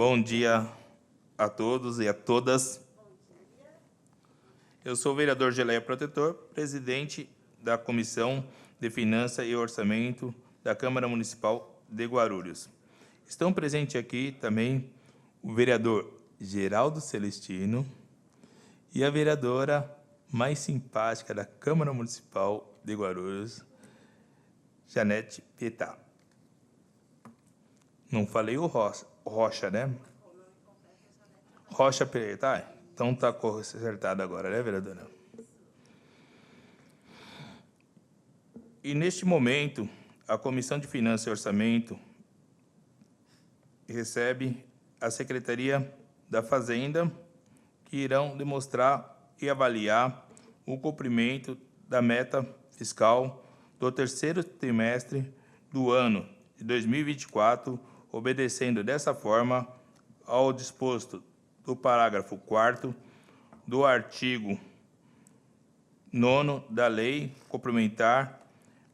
Bom dia a todos e a todas. Eu sou o vereador Geleia Protetor, presidente da Comissão de Finanças e Orçamento da Câmara Municipal de Guarulhos. Estão presentes aqui também o vereador Geraldo Celestino e a vereadora mais simpática da Câmara Municipal de Guarulhos, Janete Pietá. Não falei o Rocha, né? Rocha Pietá. Então está acertado agora, né, vereadora? E neste momento, a Comissão de Finanças e Orçamento recebe a Secretaria da Fazenda, que irão demonstrar e avaliar o cumprimento da meta fiscal do terceiro trimestre do ano de 2024, obedecendo dessa forma ao disposto do parágrafo 4º do artigo 9º da Lei Complementar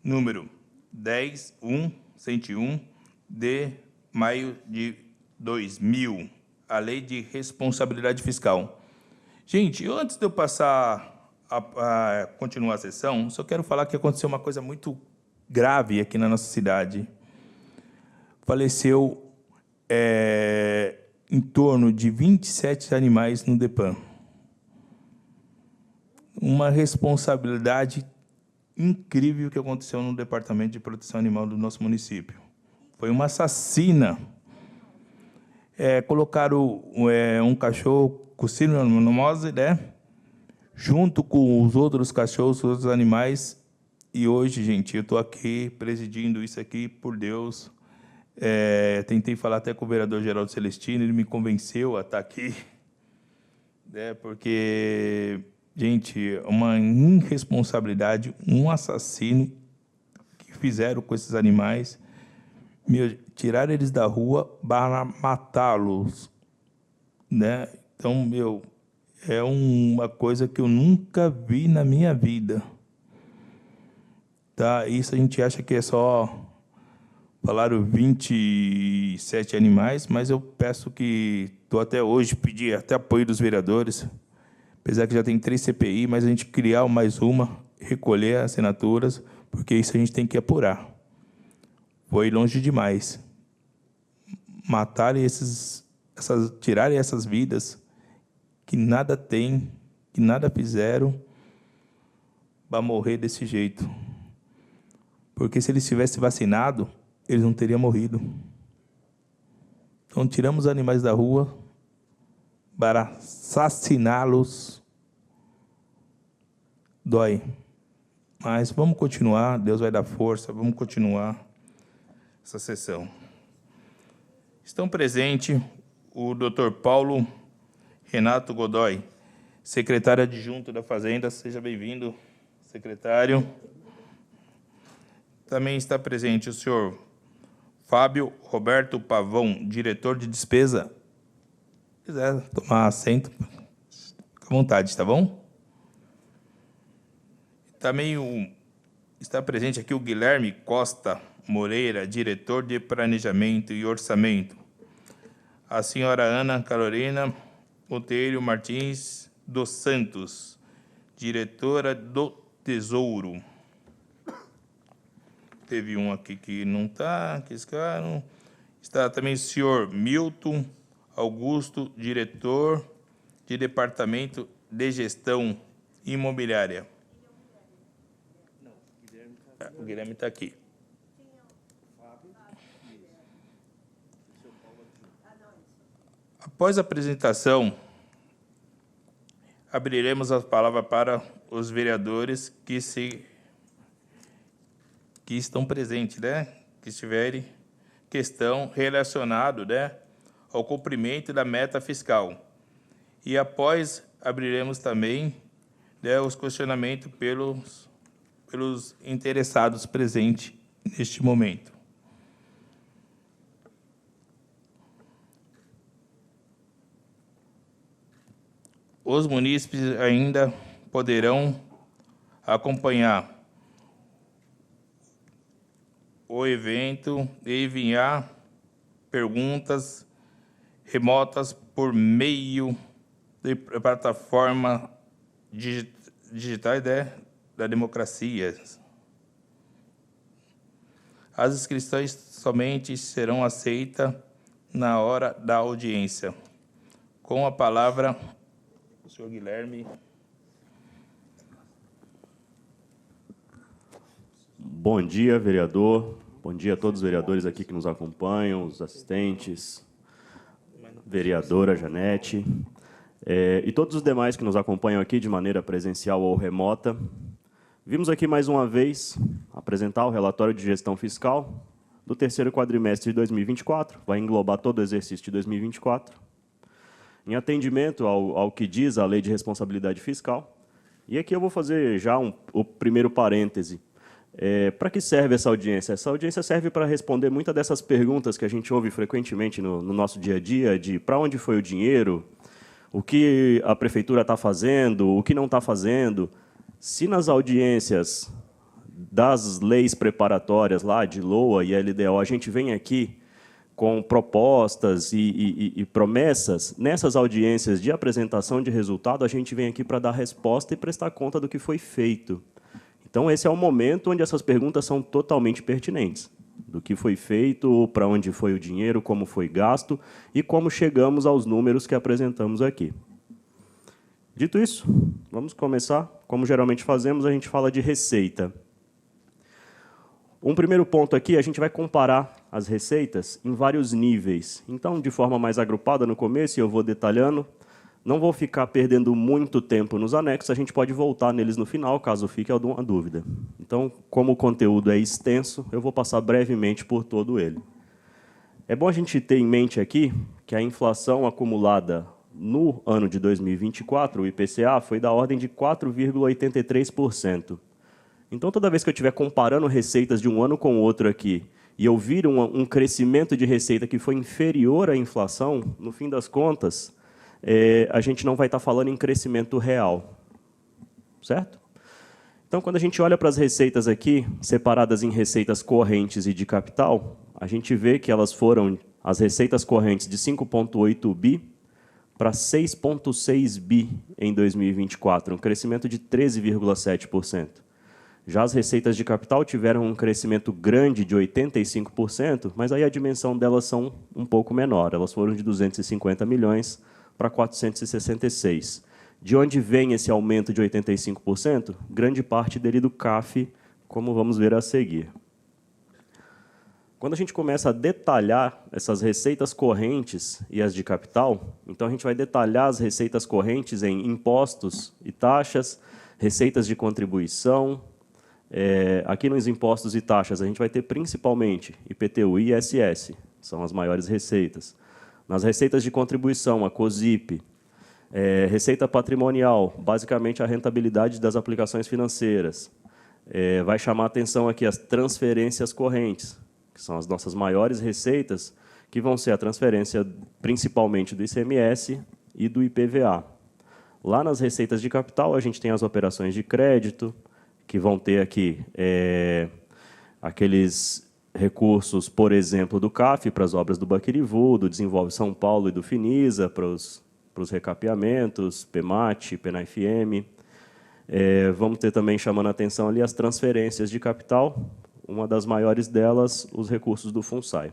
número 10.101 de maio de 2000, a Lei de Responsabilidade Fiscal. Gente, antes de eu passar a continuar a sessão, só quero falar que aconteceu uma coisa muito grave aqui na nossa cidade. Faleceu em torno de 27 animais no DEPAN. Uma responsabilidade incrível que aconteceu no Departamento de Proteção Animal do nosso município. Foi uma assassina. Colocaram um cachorro com cianomose, né? Junto com os outros cachorros, os outros animais. E hoje, gente, eu estou aqui presidindo isso aqui por Deus. Tentei falar até com o vereador Geraldo Celestino, ele me convenceu a estar aqui, né, porque, gente, uma irresponsabilidade, um assassino que fizeram com esses animais, tirar eles da rua para matá-los, né? Então, é uma coisa que eu nunca vi na minha vida, tá? Isso a gente acha que é só... Falaram 27 animais, mas eu peço que... Estou até hoje, pedi até apoio dos vereadores, apesar que já tem 3 CPI, mas a gente criar mais uma, recolher as assinaturas, porque isso a gente tem que apurar. Foi longe demais. Matarem tirarem essas vidas que nada têm, que nada fizeram, para morrer desse jeito. Porque se eles tivessem vacinado, eles não teriam morrido. Então, tiramos os animais da rua para assassiná-los. Dói. Mas vamos continuar, Deus vai dar força, vamos continuar essa sessão. Estão presentes o Dr. Paulo Renato Godoy, secretário adjunto da Fazenda. Seja bem-vindo, secretário. Também está presente o senhor Fábio Roberto Pavão, diretor de despesa. Se quiser tomar assento, fica à vontade, tá bom? Também está presente aqui o Guilherme Costa Moreira, diretor de planejamento e orçamento. A senhora Ana Carolina Monteiro Martins dos Santos, diretora do Tesouro. Teve um aqui que não está, que escaram. Está também o senhor Milton Augusto, diretor de Departamento de Gestão Imobiliária. O Guilherme está aqui. Após a apresentação, abriremos a palavra para os vereadores que estão presentes, né? Que tiverem questão relacionada, né, ao cumprimento da meta fiscal. E após, abriremos também, né, os questionamentos pelos interessados presentes neste momento. Os munícipes ainda poderão acompanhar o evento e enviar perguntas remotas por meio de plataforma digitais da democracia. As inscrições somente serão aceitas na hora da audiência. Com a palavra, o senhor Guilherme. Bom dia, vereador. Bom dia a todos os vereadores aqui que nos acompanham, os assistentes, vereadora Janete, e todos os demais que nos acompanham aqui de maneira presencial ou remota. Vimos aqui mais uma vez apresentar o relatório de gestão fiscal do terceiro quadrimestre de 2024, vai englobar todo o exercício de 2024, em atendimento ao que diz a Lei de Responsabilidade Fiscal. E aqui eu vou fazer já o primeiro parêntese. Para que serve essa audiência? Essa audiência serve para responder muitas dessas perguntas que a gente ouve frequentemente no nosso dia a dia, de para onde foi o dinheiro, o que a prefeitura está fazendo, o que não está fazendo. Se nas audiências das leis preparatórias lá de LOA e LDO, a gente vem aqui com propostas e promessas, nessas audiências de apresentação de resultado, a gente vem aqui para dar resposta e prestar conta do que foi feito. Então, esse é o momento onde essas perguntas são totalmente pertinentes. Do que foi feito, para onde foi o dinheiro, como foi gasto e como chegamos aos números que apresentamos aqui. Dito isso, vamos começar. Como geralmente fazemos, a gente fala de receita. Um primeiro ponto aqui, a gente vai comparar as receitas em vários níveis. Então, de forma mais agrupada no começo, e eu vou detalhando. Não vou ficar perdendo muito tempo nos anexos, a gente pode voltar neles no final, caso fique alguma dúvida. Então, como o conteúdo é extenso, eu vou passar brevemente por todo ele. É bom a gente ter em mente aqui que a inflação acumulada no ano de 2024, o IPCA, foi da ordem de 4,83%. Então, toda vez que eu estiver comparando receitas de um ano com o outro aqui, e eu vir um crescimento de receita que foi inferior à inflação, no fim das contas, a gente não vai estar falando em crescimento real, certo? Então, quando a gente olha para as receitas aqui, separadas em receitas correntes e de capital, a gente vê que elas foram as receitas correntes de 5,8 bi para 6,6 bi em 2024, um crescimento de 13,7%. Já as receitas de capital tiveram um crescimento grande de 85%, mas aí a dimensão delas são um pouco menor, elas foram de 250 milhões para 466. De onde vem esse aumento de 85%? Grande parte dele do CAF, como vamos ver a seguir. Quando a gente começa a detalhar essas receitas correntes e as de capital, então a gente vai detalhar as receitas correntes em impostos e taxas, receitas de contribuição. Aqui nos impostos e taxas, a gente vai ter principalmente IPTU e ISS, são as maiores receitas. Nas receitas de contribuição, a COSIP, receita patrimonial, basicamente a rentabilidade das aplicações financeiras. Vai chamar a atenção aqui as transferências correntes, que são as nossas maiores receitas, que vão ser a transferência principalmente do ICMS e do IPVA. Lá nas receitas de capital, a gente tem as operações de crédito, que vão ter aqui aqueles recursos, por exemplo, do CAF para as obras do Baquirivu, do Desenvolve São Paulo e do Finisa, para os recapeamentos, PEMAT, PENAFM. Vamos ter também, chamando a atenção ali, as transferências de capital, uma das maiores delas, os recursos do FUNSAI.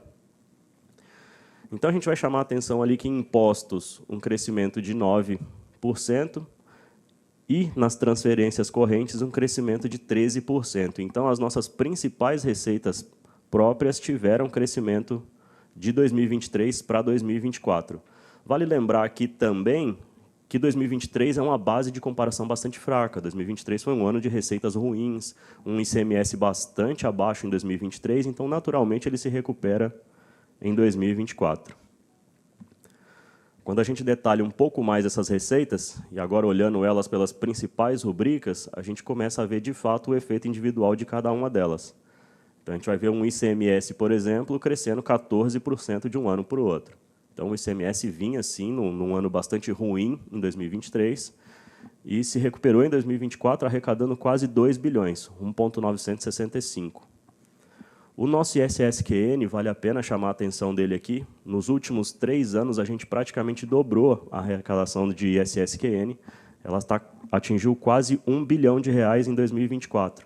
Então, a gente vai chamar a atenção ali que em impostos, um crescimento de 9%, e nas transferências correntes, um crescimento de 13%. Então, as nossas principais receitas próprias tiveram crescimento de 2023 para 2024. Vale lembrar aqui também que 2023 é uma base de comparação bastante fraca. 2023 foi um ano de receitas ruins, um ICMS bastante abaixo em 2023, então, naturalmente, ele se recupera em 2024. Quando a gente detalha um pouco mais essas receitas, e agora olhando elas pelas principais rubricas, a gente começa a ver, de fato, o efeito individual de cada uma delas. Então, a gente vai ver um ICMS, por exemplo, crescendo 14% de um ano para o outro. Então, o ICMS vinha, sim, num ano bastante ruim, em 2023, e se recuperou em 2024, arrecadando quase 2 bilhões, 1,965. O nosso ISSQN, vale a pena chamar a atenção dele aqui, nos últimos 3 anos a gente praticamente dobrou a arrecadação de ISSQN, ela atingiu quase R$1 bilhão em 2024.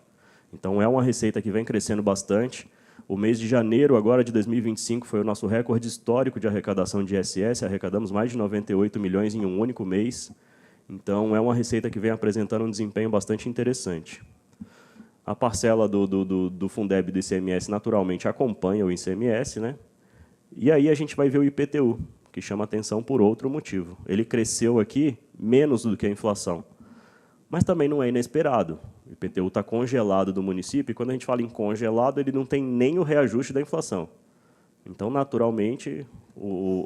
Então, é uma receita que vem crescendo bastante. O mês de janeiro agora de 2025 foi o nosso recorde histórico de arrecadação de ISS, arrecadamos mais de 98 milhões em um único mês. Então, é uma receita que vem apresentando um desempenho bastante interessante. A parcela do Fundeb e do ICMS, naturalmente, acompanha o ICMS, né? E aí a gente vai ver o IPTU, que chama atenção por outro motivo. Ele cresceu aqui menos do que a inflação, mas também não é inesperado. O IPTU está congelado do município, e quando a gente fala em congelado, ele não tem nem o reajuste da inflação. Então, naturalmente,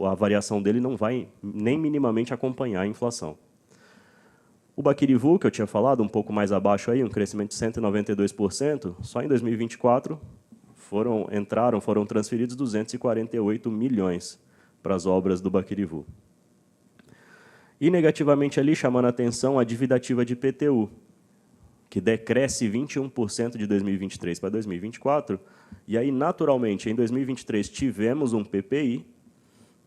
a variação dele não vai nem minimamente acompanhar a inflação. O Baquirivu, que eu tinha falado, um pouco mais abaixo, aí, um crescimento de 192%, só em 2024 foram transferidos 248 milhões para as obras do Baquirivu. E, negativamente, ali, chamando a atenção, a dívida ativa de IPTU, que decresce 21% de 2023 para 2024, e aí, naturalmente, em 2023 tivemos um PPI,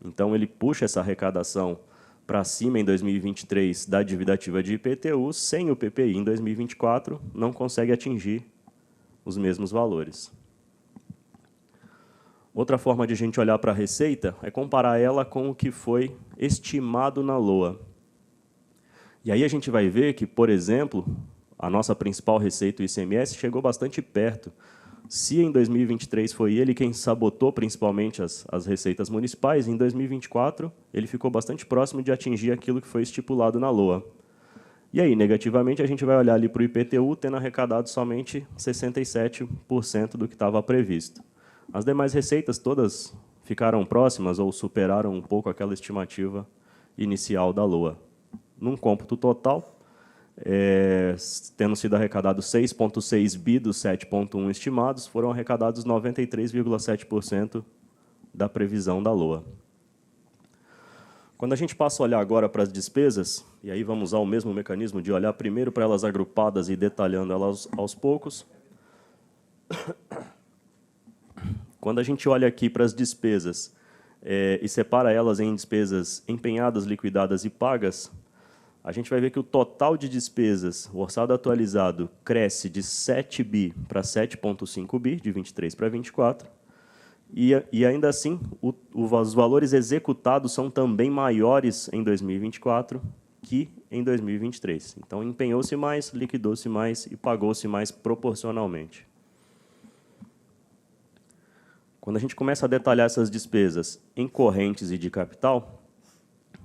então ele puxa essa arrecadação para cima em 2023 da dívida ativa de IPTU, sem o PPI em 2024, não consegue atingir os mesmos valores. Outra forma de a gente olhar para a receita é comparar ela com o que foi estimado na LOA. E aí a gente vai ver que, por exemplo, a nossa principal receita, o ICMS, chegou bastante perto. Se em 2023 foi ele quem sabotou principalmente as receitas municipais, em 2024 ele ficou bastante próximo de atingir aquilo que foi estipulado na LOA. E aí, negativamente, a gente vai olhar ali para o IPTU, tendo arrecadado somente 67% do que estava previsto. As demais receitas todas ficaram próximas ou superaram um pouco aquela estimativa inicial da LOA. Num cômputo total, tendo sido arrecadados 6,6 bi dos 7,1 estimados, foram arrecadados 93,7% da previsão da LOA. Quando a gente passa a olhar agora para as despesas, e aí vamos usar o mesmo mecanismo de olhar primeiro para elas agrupadas e detalhando elas aos poucos. Quando a gente olha aqui para as despesas e separa elas em despesas empenhadas, liquidadas e pagas, a gente vai ver que o total de despesas, o orçado atualizado, cresce de 7 bi para 7,5 bi, de 23 para 24, e ainda assim, os valores executados são também maiores em 2024 que em 2023. Então, empenhou-se mais, liquidou-se mais e pagou-se mais proporcionalmente. Quando a gente começa a detalhar essas despesas em correntes e de capital,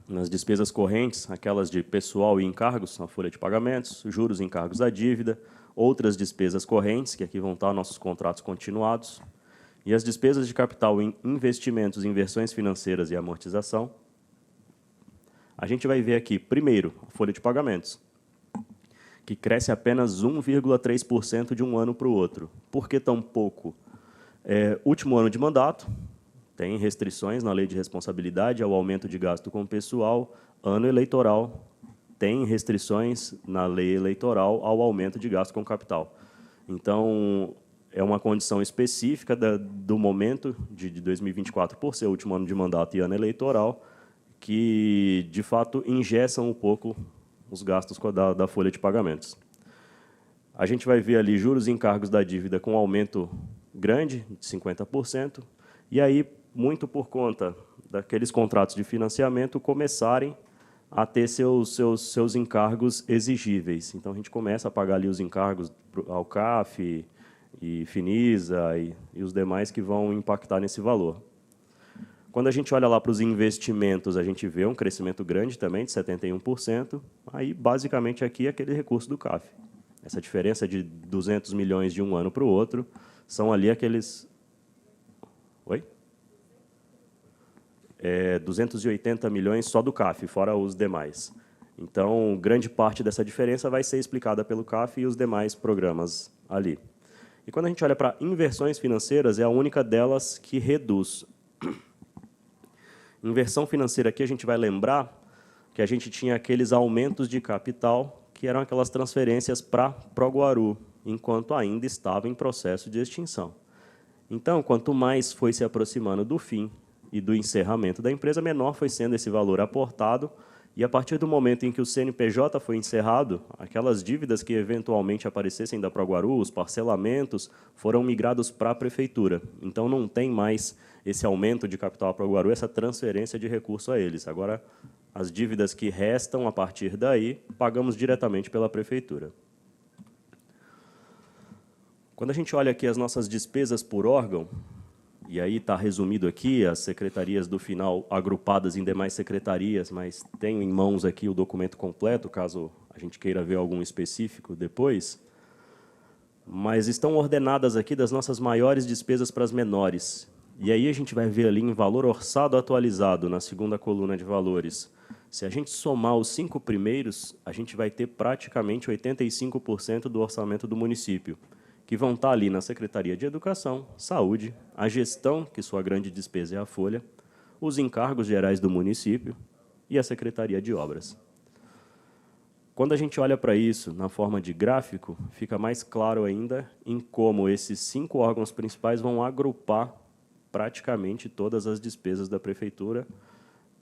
nas despesas correntes, aquelas de pessoal e encargos, na folha de pagamentos, juros e encargos da dívida, outras despesas correntes, que aqui vão estar nossos contratos continuados, e as despesas de capital em investimentos, inversões financeiras e amortização. A gente vai ver aqui, primeiro, a folha de pagamentos, que cresce apenas 1,3% de um ano para o outro. Por que tão pouco? Último ano de mandato, tem restrições na lei de responsabilidade ao aumento de gasto com pessoal. Ano eleitoral, tem restrições na lei eleitoral ao aumento de gasto com capital. Então, é uma condição específica do momento de 2024, por ser o último ano de mandato e ano eleitoral, que, de fato, engessam um pouco os gastos da folha de pagamentos. A gente vai ver ali juros e encargos da dívida com aumento grande, de 50%, e aí, muito por conta daqueles contratos de financiamento começarem a ter seus encargos exigíveis. Então, a gente começa a pagar ali os encargos ao CAF e Finisa e os demais que vão impactar nesse valor. Quando a gente olha lá para os investimentos, a gente vê um crescimento grande também, de 71%. Aí, basicamente, aqui é aquele recurso do CAF. Essa diferença de 200 milhões de um ano para o outro são ali aqueles... Oi? 280 milhões só do CAF, fora os demais. Então, grande parte dessa diferença vai ser explicada pelo CAF e os demais programas ali. E quando a gente olha para inversões financeiras, é a única delas que reduz. Inversão financeira aqui, a gente vai lembrar que a gente tinha aqueles aumentos de capital, que eram aquelas transferências para Proguaru, enquanto ainda estava em processo de extinção. Então, quanto mais foi se aproximando do fim e do encerramento da empresa, menor foi sendo esse valor aportado, e a partir do momento em que o CNPJ foi encerrado, aquelas dívidas que eventualmente aparecessem da Proguaru, os parcelamentos, foram migrados para a prefeitura. Então, não tem mais esse aumento de capital à Proguaru, essa transferência de recurso a eles. Agora, as dívidas que restam a partir daí, pagamos diretamente pela prefeitura. Quando a gente olha aqui as nossas despesas por órgão, e aí está resumido aqui as secretarias do final agrupadas em demais secretarias, mas tenho em mãos aqui o documento completo, caso a gente queira ver algum específico depois. Mas estão ordenadas aqui das nossas maiores despesas para as menores. E aí a gente vai ver ali em valor orçado atualizado, na segunda coluna de valores. Se a gente somar os 5 primeiros, a gente vai ter praticamente 85% do orçamento do município, que vão estar ali na Secretaria de Educação, Saúde, a gestão, que sua grande despesa é a folha, os encargos gerais do município e a Secretaria de Obras. Quando a gente olha para isso na forma de gráfico, fica mais claro ainda em como esses 5 órgãos principais vão agrupar praticamente todas as despesas da prefeitura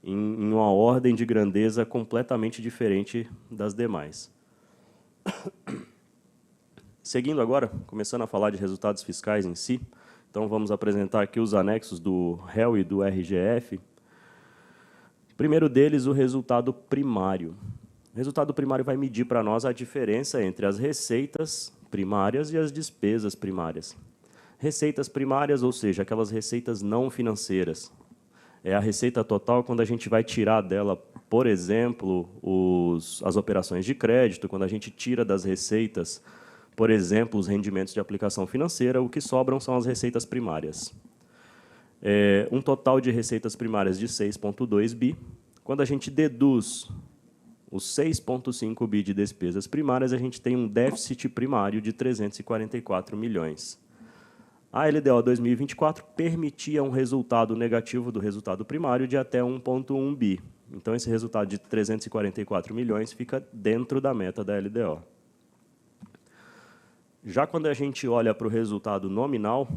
em uma ordem de grandeza completamente diferente das demais. Seguindo agora, começando a falar de resultados fiscais em si, então vamos apresentar aqui os anexos do REL e do RGF. Primeiro deles, o resultado primário. O resultado primário vai medir para nós a diferença entre as receitas primárias e as despesas primárias. Receitas primárias, ou seja, aquelas receitas não financeiras. É a receita total quando a gente vai tirar dela, por exemplo, as operações de crédito, quando a gente tira das receitas, por exemplo, os rendimentos de aplicação financeira, o que sobram são as receitas primárias. Um total de receitas primárias de 6,2 bi. Quando a gente deduz os 6,5 bi de despesas primárias, a gente tem um déficit primário de 344 milhões. A LDO 2024 permitia um resultado negativo do resultado primário de até 1,1 bi. Então, esse resultado de 344 milhões fica dentro da meta da LDO. Já quando a gente olha para o resultado nominal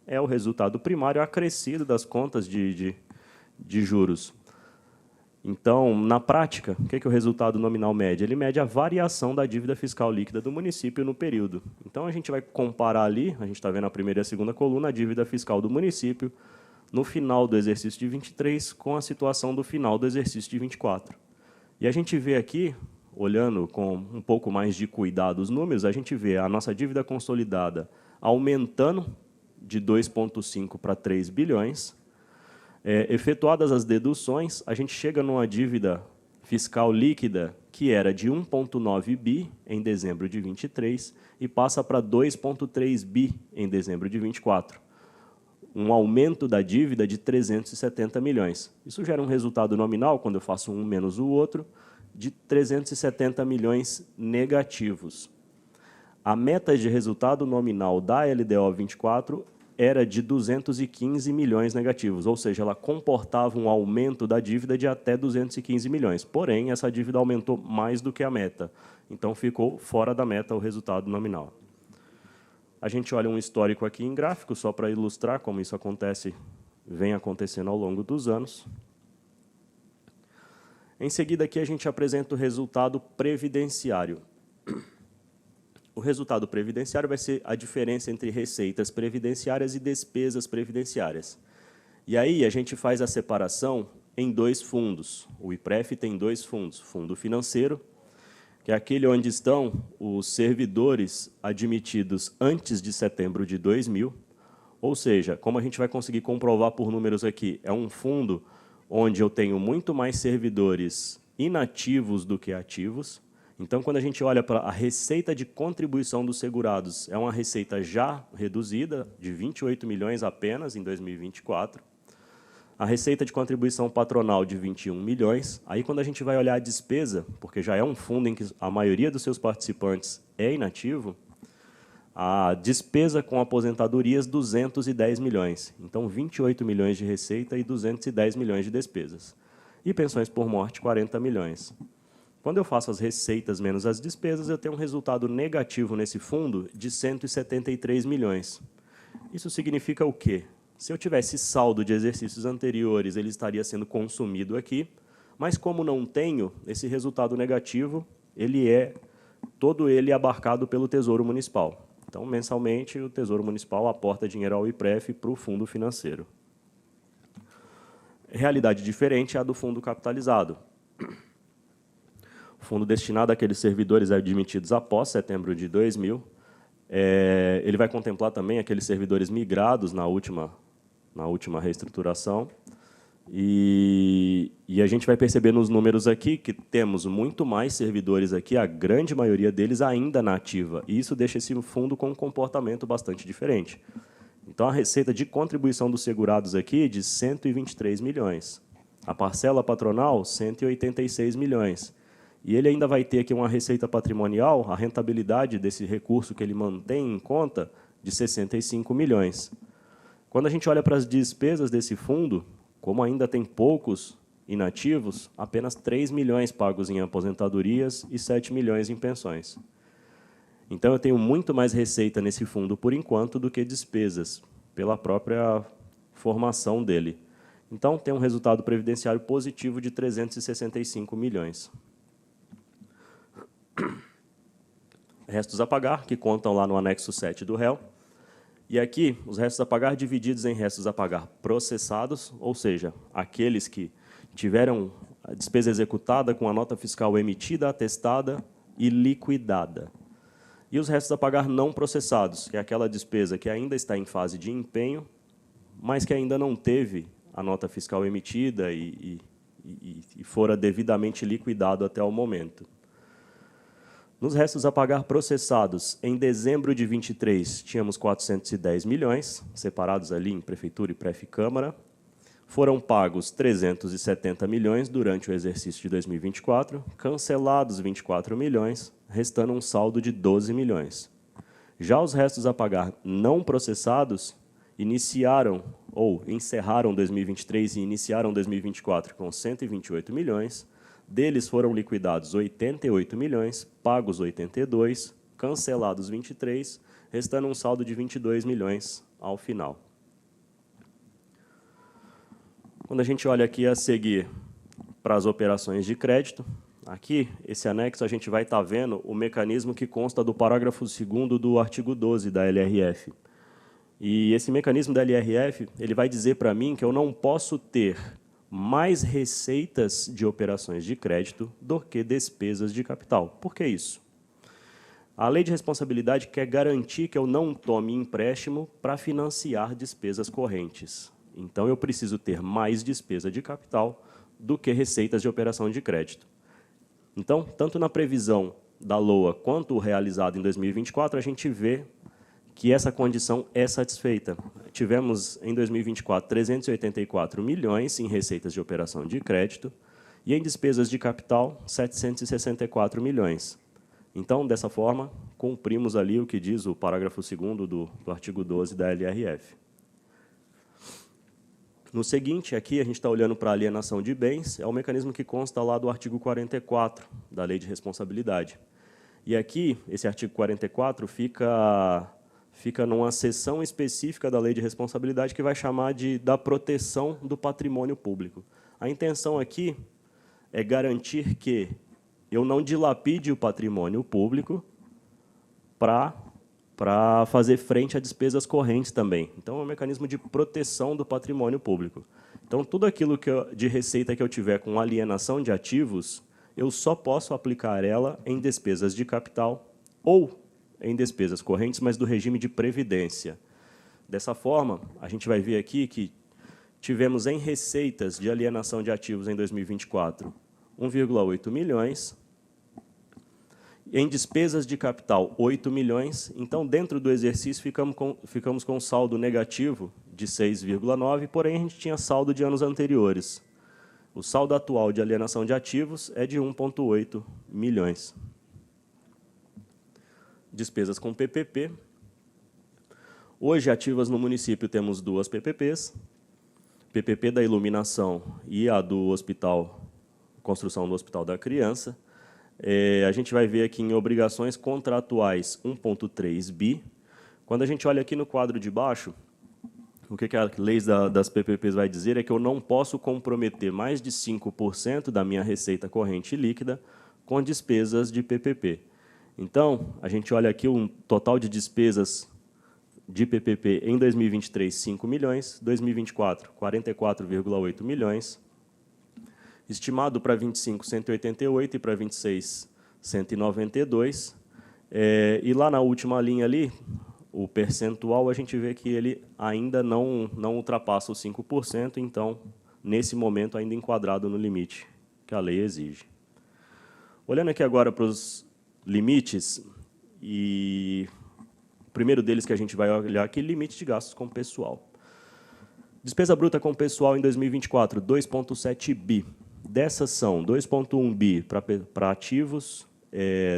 é o resultado primário acrescido das contas de juros. Então, na prática, o que o resultado nominal mede? Ele mede a variação da dívida fiscal líquida do município no período. Então, a gente vai comparar ali, a gente está vendo a primeira e a segunda coluna, a dívida fiscal do município no final do exercício de 23 com a situação do final do exercício de 24. E a gente vê aqui, olhando com um pouco mais de cuidado os números, a gente vê a nossa dívida consolidada aumentando de 2,5 para 3 bilhões. Efetuadas as deduções, a gente chega numa dívida fiscal líquida que era de 1,9 bi em dezembro de 23 e passa para 2,3 bi em dezembro de 24. Um aumento da dívida de 370 milhões. Isso gera um resultado nominal, quando eu faço um menos o outro, de 370 milhões negativos. A meta de resultado nominal da LDO 24 era de 215 milhões negativos, ou seja, ela comportava um aumento da dívida de até 215 milhões. Porém, essa dívida aumentou mais do que a meta, então ficou fora da meta o resultado nominal. A gente olha um histórico aqui em gráfico, só para ilustrar como isso vem acontecendo ao longo dos anos. Em seguida, aqui a gente apresenta o resultado previdenciário. O resultado previdenciário vai ser a diferença entre receitas previdenciárias e despesas previdenciárias. E aí a gente faz a separação em 2 fundos. O IPREF tem 2 fundos. Fundo financeiro, que é aquele onde estão os servidores admitidos antes de setembro de 2000. Ou seja, como a gente vai conseguir comprovar por números aqui, é um fundo onde eu tenho muito mais servidores inativos do que ativos. Então, quando a gente olha para a receita de contribuição dos segurados, é uma receita já reduzida, de 28 milhões apenas em 2024. A receita de contribuição patronal de 21 milhões. Aí, quando a gente vai olhar a despesa, porque já é um fundo em que a maioria dos seus participantes é inativo, a despesa com aposentadorias, 210 milhões. Então, 28 milhões de receita e 210 milhões de despesas. E pensões por morte, 40 milhões. Quando eu faço as receitas menos as despesas, eu tenho um resultado negativo nesse fundo de 173 milhões. Isso significa o quê? Se eu tivesse saldo de exercícios anteriores, ele estaria sendo consumido aqui, mas como não tenho, esse resultado negativo, todo ele abarcado pelo Tesouro Municipal. Então, mensalmente, o Tesouro Municipal aporta dinheiro ao IPREF para o fundo financeiro. Realidade diferente é a do fundo capitalizado. O fundo destinado àqueles servidores admitidos após setembro de 2000, ele vai contemplar também aqueles servidores migrados na última reestruturação. E a gente vai perceber nos números aqui que temos muito mais servidores aqui, a grande maioria deles ainda na ativa. E isso deixa esse fundo com um comportamento bastante diferente. Então, a receita de contribuição dos segurados aqui é de 123 milhões. A parcela patronal, 186 milhões. E ele ainda vai ter aqui uma receita patrimonial, a rentabilidade desse recurso que ele mantém em conta, de 65 milhões. Quando a gente olha para as despesas desse fundo, como ainda tem poucos inativos, apenas 3 milhões pagos em aposentadorias e 7 milhões em pensões. Então, eu tenho muito mais receita nesse fundo, por enquanto, do que despesas, pela própria formação dele. Então, tem um resultado previdenciário positivo de 365 milhões. Restos a pagar, que contam lá no anexo 7 do réu. E aqui, os restos a pagar divididos em restos a pagar processados, ou seja, aqueles que tiveram a despesa executada com a nota fiscal emitida, atestada e liquidada. E os restos a pagar não processados, que é aquela despesa que ainda está em fase de empenho, mas que ainda não teve a nota fiscal emitida e fora devidamente liquidado até o momento. Nos restos a pagar processados, em dezembro de 23, tínhamos 410 milhões, separados ali em Prefeitura e Pref-Câmara. Foram pagos 370 milhões durante o exercício de 2024, cancelados 24 milhões, restando um saldo de 12 milhões. Já os restos a pagar não processados encerraram 2023 e iniciaram 2024 com 128 milhões, deles foram liquidados 88 milhões, pagos 82, cancelados 23, restando um saldo de 22 milhões ao final. Quando a gente olha aqui a seguir para as operações de crédito, aqui, esse anexo, a gente vai estar vendo o mecanismo que consta do parágrafo 2º do artigo 12 da LRF. E esse mecanismo da LRF, ele vai dizer para mim que eu não posso ter mais receitas de operações de crédito do que despesas de capital. Por que isso? A lei de responsabilidade quer garantir que eu não tome empréstimo para financiar despesas correntes. Então, eu preciso ter mais despesa de capital do que receitas de operação de crédito. Então, tanto na previsão da LOA quanto o realizado em 2024, a gente vê que essa condição é satisfeita. Tivemos, em 2024, 384 milhões em receitas de operação de crédito e em despesas de capital, 764 milhões. Então, dessa forma, cumprimos ali o que diz o parágrafo 2º do artigo 12 da LRF. No seguinte, aqui a gente está olhando para a alienação de bens, é o mecanismo que consta lá do artigo 44 da Lei de Responsabilidade. E aqui, esse artigo 44 fica numa seção específica da Lei de Responsabilidade que vai chamar da proteção do patrimônio público. A intenção aqui é garantir que eu não dilapide o patrimônio público para fazer frente a despesas correntes também. Então, é um mecanismo de proteção do patrimônio público. Então, tudo aquilo de receita que eu tiver com alienação de ativos, eu só posso aplicar ela em despesas de capital ou em despesas correntes, mas do regime de previdência. Dessa forma, a gente vai ver aqui que tivemos em receitas de alienação de ativos em 2024, 1,8 milhões, em despesas de capital, 8 milhões. Então, dentro do exercício, ficamos com um saldo negativo de 6,9, porém, a gente tinha saldo de anos anteriores. O saldo atual de alienação de ativos é de 1,8 milhões. Despesas com PPP. Hoje, ativas no município, temos 2 PPPs. PPP da iluminação e a do hospital, construção do Hospital da Criança. A gente vai ver aqui em obrigações contratuais 1,3 bi, Quando a gente olha aqui no quadro de baixo, o que a lei das PPPs vai dizer é que eu não posso comprometer mais de 5% da minha receita corrente líquida com despesas de PPP. Então, a gente olha aqui um total de despesas de PPP em 2023, 5 milhões, 2024, 44,8 milhões, estimado para 25, 188 e para 26, 192. E lá na última linha ali, o percentual, a gente vê que ele ainda não ultrapassa os 5%, então, nesse momento, ainda enquadrado no limite que a lei exige. Olhando aqui agora para os limites, e o primeiro deles que a gente vai olhar aqui, limite de gastos com pessoal. Despesa bruta com pessoal em 2024, 2,7 bi. Dessas são 2,1 bi para ativos,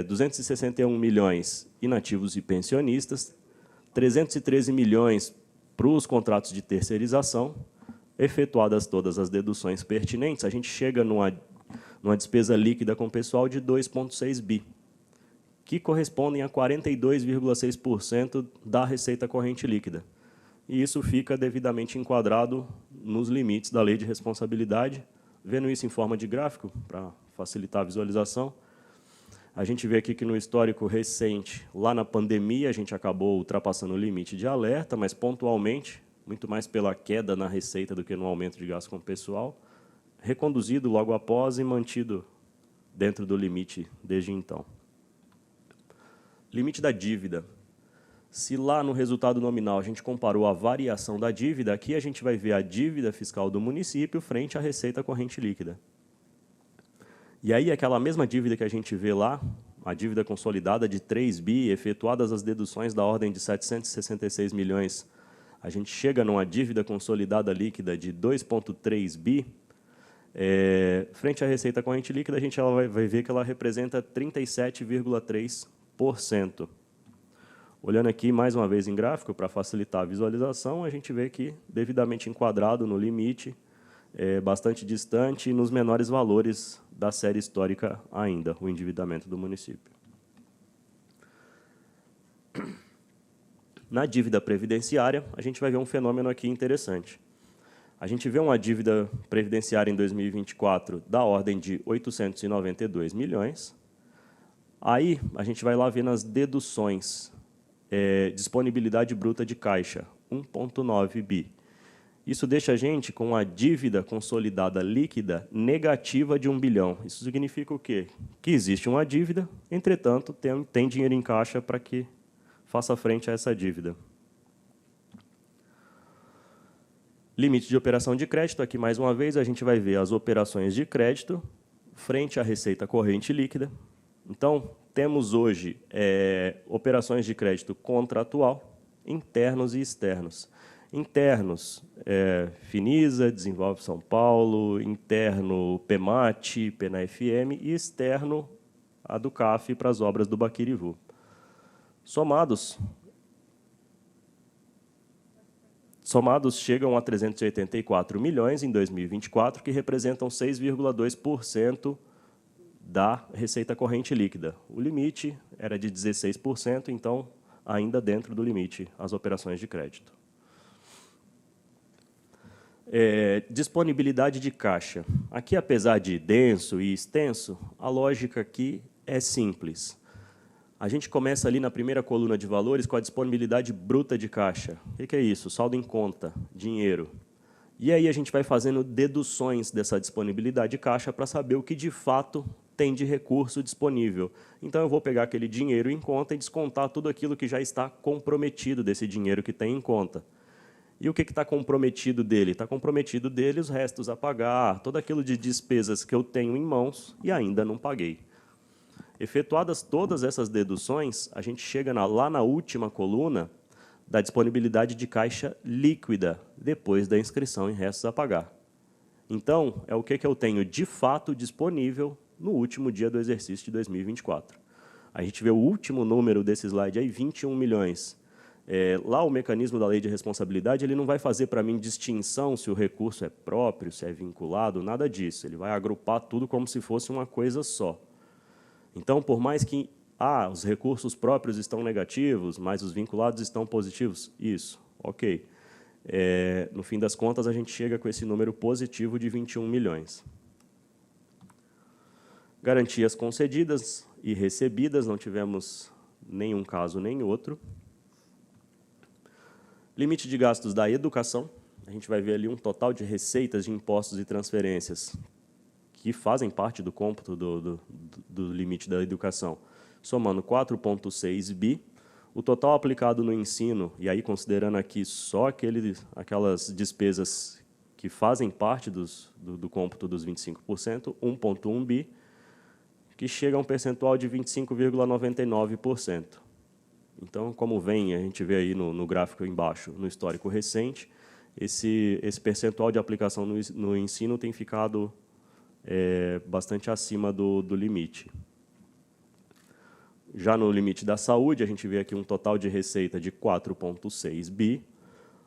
261 milhões inativos e pensionistas, 313 milhões para os contratos de terceirização, efetuadas todas as deduções pertinentes, a gente chega numa despesa líquida com pessoal de 2,6 bi, que correspondem a 42,6% da receita corrente líquida. E isso fica devidamente enquadrado nos limites da Lei de Responsabilidade. Vendo isso em forma de gráfico, para facilitar a visualização, a gente vê aqui que no histórico recente, lá na pandemia, a gente acabou ultrapassando o limite de alerta, mas pontualmente, muito mais pela queda na receita do que no aumento de gasto com o pessoal, reconduzido logo após e mantido dentro do limite desde então. Limite da dívida. Se lá no resultado nominal a gente comparou a variação da dívida, aqui a gente vai ver a dívida fiscal do município frente à receita corrente líquida. E aí, aquela mesma dívida que a gente vê lá, a dívida consolidada de 3 bi, efetuadas as deduções da ordem de 766 milhões, a gente chega numa dívida consolidada líquida de 2,3 bi, frente à receita corrente líquida, a gente vai ver que ela representa 37,3%. Olhando aqui, mais uma vez, em gráfico, para facilitar a visualização, a gente vê que, devidamente enquadrado no limite, bastante distante e nos menores valores da série histórica ainda, o endividamento do município. Na dívida previdenciária, a gente vai ver um fenômeno aqui interessante. A gente vê uma dívida previdenciária em 2024 da ordem de 892 milhões. Aí, a gente vai lá ver nas deduções, disponibilidade bruta de caixa, 1,9 bi. Isso deixa a gente com a dívida consolidada líquida negativa de 1 bilhão. Isso significa o quê? Que existe uma dívida, entretanto, tem dinheiro em caixa para que faça frente a essa dívida. Limite de operação de crédito. Aqui, mais uma vez, a gente vai ver as operações de crédito frente à receita corrente líquida. Então, temos hoje operações de crédito contratual, internos e externos. Internos, Finisa, Desenvolve São Paulo, interno, PEMAT, PENAFM, e externo, a do CAF para as obras do Baquirivu. Somados chegam a 384 milhões em 2024, que representam 6,2% da receita corrente líquida. O limite era de 16%, então, ainda dentro do limite, as operações de crédito. Disponibilidade de caixa. Aqui, apesar de denso e extenso, a lógica aqui é simples. A gente começa ali na primeira coluna de valores com a disponibilidade bruta de caixa. O que é isso? Saldo em conta, dinheiro. E aí a gente vai fazendo deduções dessa disponibilidade de caixa para saber o que, de fato, tem de recurso disponível. Então, eu vou pegar aquele dinheiro em conta e descontar tudo aquilo que já está comprometido desse dinheiro que tem em conta. E o que está comprometido dele? Está comprometido dele os restos a pagar, todo aquilo de despesas que eu tenho em mãos e ainda não paguei. Efetuadas todas essas deduções, a gente chega lá na última coluna da disponibilidade de caixa líquida, depois da inscrição em restos a pagar. Então, é o que eu tenho de fato disponível no último dia do exercício de 2024. A gente vê o último número desse slide aí, 21 milhões. Lá o mecanismo da lei de responsabilidade ele não vai fazer para mim distinção se o recurso é próprio, se é vinculado, nada disso. Ele vai agrupar tudo como se fosse uma coisa só. Então, por mais que Ah, os recursos próprios estão negativos, mas os vinculados estão positivos. Isso, ok. No fim das contas, a gente chega com esse número positivo de 21 milhões. Garantias concedidas e recebidas, não tivemos nenhum caso nem outro. Limite de gastos da educação, a gente vai ver ali um total de receitas de impostos e transferências que fazem parte do cômputo do limite da educação, somando 4,6 bi. O total aplicado no ensino, e aí considerando aqui só aquelas despesas que fazem parte do cômputo dos 25%, 1,1 bi, que chega a um percentual de 25,99%. Então, como a gente vê aí no gráfico embaixo, no histórico recente, esse percentual de aplicação no ensino tem ficado bastante acima do limite. Já no limite da saúde, a gente vê aqui um total de receita de 4,6 bi,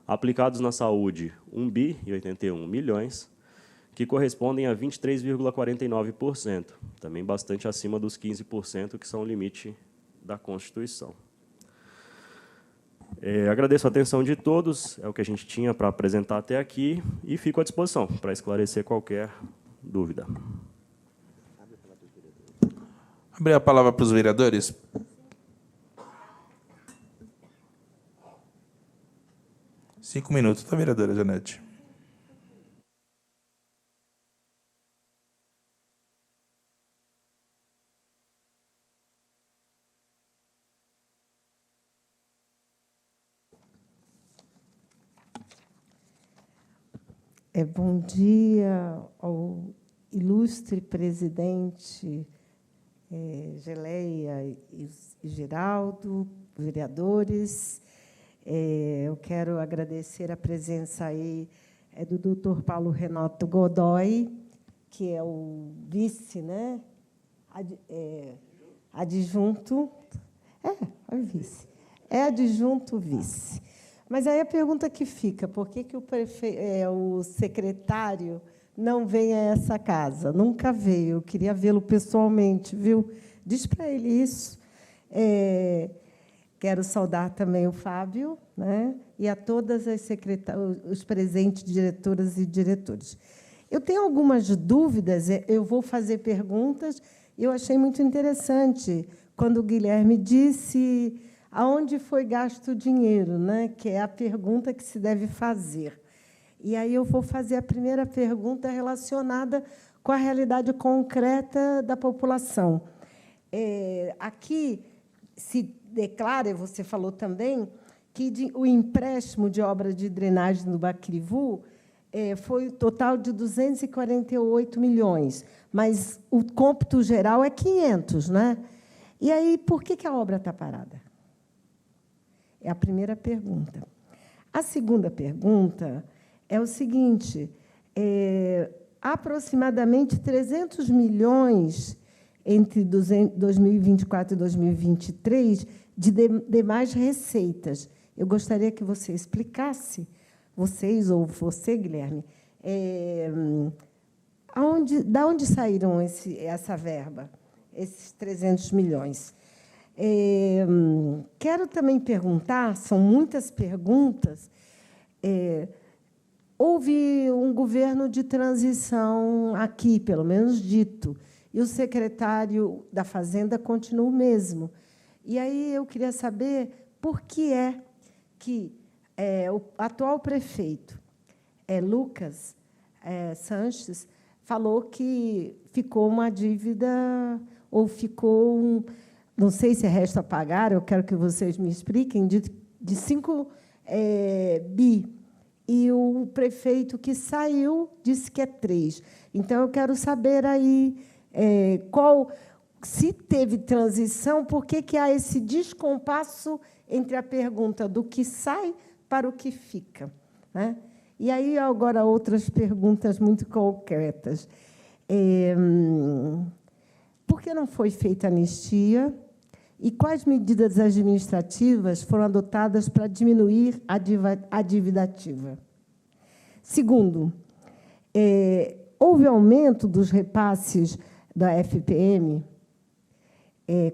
aplicados na saúde 1 bi e 81 milhões, que correspondem a 23,49%, também bastante acima dos 15%, que são o limite da Constituição. Agradeço a atenção de todos, é o que a gente tinha para apresentar até aqui, e fico à disposição para esclarecer qualquer dúvida. Abrir a palavra para os vereadores. Cinco minutos, tá, vereadora Janete? Bom dia ao ilustre presidente Geleia e Geraldo, vereadores. Eu quero agradecer a presença aí do doutor Paulo Renato Godoy, que é o vice, né? Adjunto. É vice. É adjunto vice. Mas aí a pergunta que fica, por que o secretário não vem a essa casa? Nunca veio, eu queria vê-lo pessoalmente, viu? Diz para ele isso. Quero saudar também o Fábio, né? E a todas as os presentes diretoras e diretores. Eu tenho algumas dúvidas, eu vou fazer perguntas. Eu achei muito interessante quando o Guilherme disse aonde foi gasto o dinheiro, né? Que é a pergunta que se deve fazer. E aí eu vou fazer a primeira pergunta relacionada com a realidade concreta da população. Aqui se declara, você falou também, que o empréstimo de obra de drenagem do Bacrivu foi o total de 248 milhões, mas o cômputo geral é 500, né? E aí, por que a obra está parada? É a primeira pergunta. A segunda pergunta é o seguinte, aproximadamente 300 milhões entre 2024 e 2023 de demais receitas. Eu gostaria que você explicasse, vocês ou você, Guilherme, da onde saíram essa verba, esses 300 milhões? Quero também perguntar, são muitas perguntas, houve um governo de transição aqui, pelo menos dito, e o secretário da Fazenda continua o mesmo. E aí eu queria saber por que é que o atual prefeito, Lucas Sanches, falou que ficou uma dívida, ou ficou, não sei se resta a pagar, eu quero que vocês me expliquem, de 5 bi. E o prefeito que saiu disse que é 3. Então, eu quero saber aí se teve transição, por que há esse descompasso entre a pergunta do que sai para o que fica, né? E aí, agora, outras perguntas muito concretas. Por que não foi feita anistia? E quais medidas administrativas foram adotadas para diminuir a dívida ativa? Segundo, houve aumento dos repasses da FPM?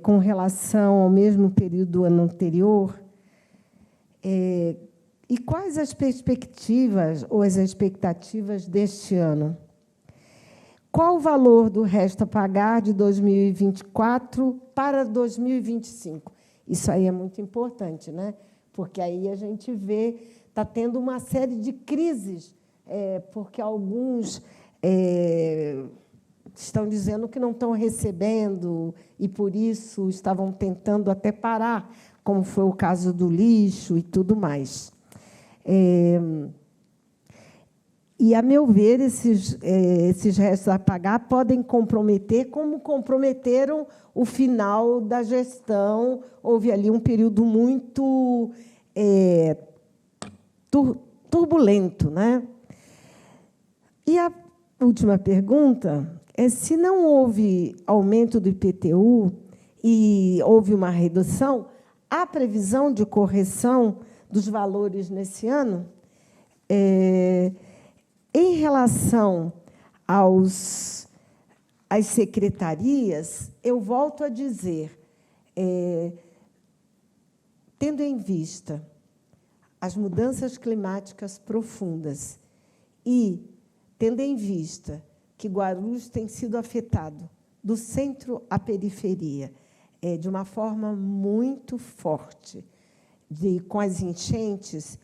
com relação ao mesmo período do ano anterior? E quais as perspectivas ou as expectativas deste ano? Qual o valor do resto a pagar de 2024 para 2025? Isso aí é muito importante, né? Porque aí a gente vê, está tendo uma série de crises, porque alguns estão dizendo que não estão recebendo e, por isso, estavam tentando até parar, como foi o caso do lixo e tudo mais. E, a meu ver, esses restos a pagar podem comprometer, como comprometeram o final da gestão. Houve ali um período muito turbulento, né? E a última pergunta é se não houve aumento do IPTU e houve uma redução, há previsão de correção dos valores nesse ano? Em relação às secretarias, eu volto a dizer, tendo em vista as mudanças climáticas profundas e tendo em vista que Guarulhos tem sido afetado do centro à periferia de uma forma muito forte, com as enchentes,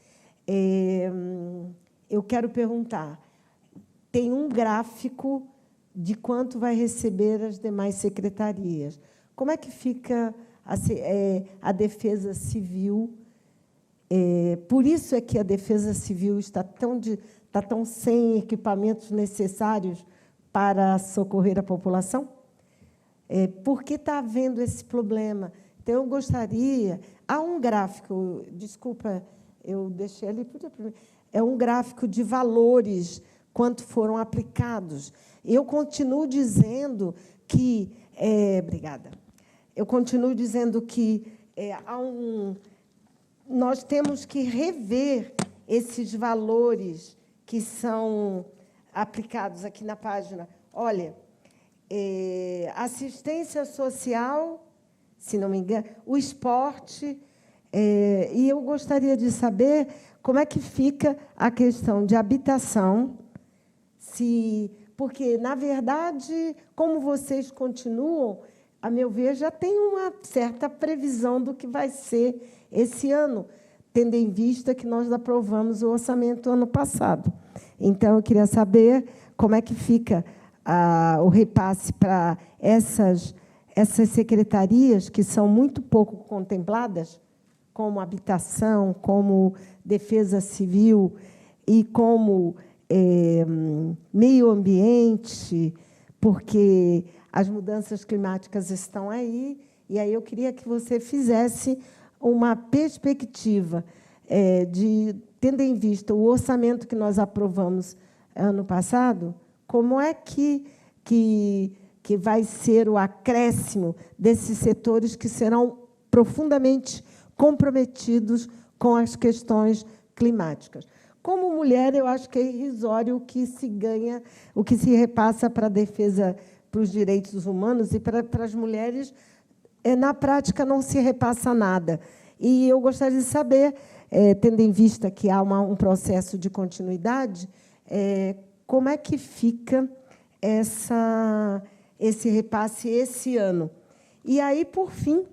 eu quero perguntar, tem um gráfico de quanto vai receber as demais secretarias. Como é que fica a Defesa Civil? Por isso é que a Defesa Civil está tão sem equipamentos necessários para socorrer a população? Porque está havendo esse problema. Então, eu gostaria... Há um gráfico, desculpa, eu deixei ali... É um gráfico de valores, quanto foram aplicados. Eu continuo dizendo que... obrigada. Eu continuo dizendo que nós temos que rever esses valores que são aplicados aqui na página. Olha, assistência social, se não me engano, o esporte, e eu gostaria de saber como é que fica a questão de habitação, porque, na verdade, como vocês continuam, a meu ver, já tem uma certa previsão do que vai ser esse ano, tendo em vista que nós aprovamos o orçamento ano passado. Então, eu queria saber como é que fica o repasse para essas secretarias que são muito pouco contempladas, como habitação, como defesa civil e como meio ambiente, porque as mudanças climáticas estão aí, e aí eu queria que você fizesse uma perspectiva tendo em vista o orçamento que nós aprovamos ano passado, como é que vai ser o acréscimo desses setores que serão profundamente comprometidos com as questões climáticas. Como mulher, eu acho que é irrisório o que se ganha, o que se repassa para a defesa, para os direitos humanos, e para as mulheres, na prática, não se repassa nada. E eu gostaria de saber, tendo em vista que há um processo de continuidade, como é que fica esse repasse esse ano. E aí, por fim,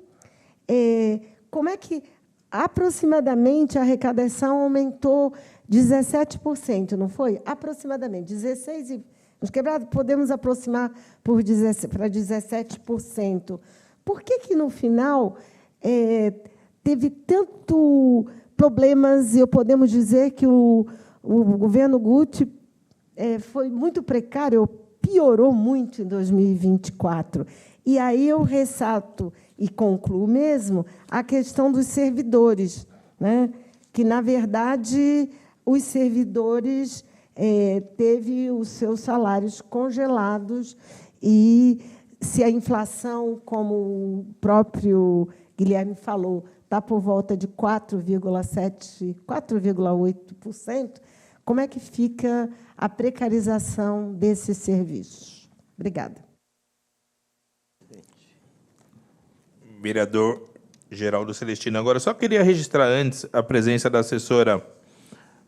como é que, aproximadamente, a arrecadação aumentou 17%, não foi? Aproximadamente, 16%. Nos quebrados, podemos aproximar para 17%. Por que, no final, teve tanto problemas, e podemos dizer que o governo Guti foi muito precário, piorou muito em 2024. E aí eu ressalto e concluo mesmo a questão dos servidores, né? Que, na verdade, os servidores teve os seus salários congelados, e se a inflação, como o próprio Guilherme falou, está por volta de 4,7%, 4,8%, como é que fica a precarização desses serviços? Obrigada. vereador Geraldo Celestino. Agora, só queria registrar antes a presença da assessora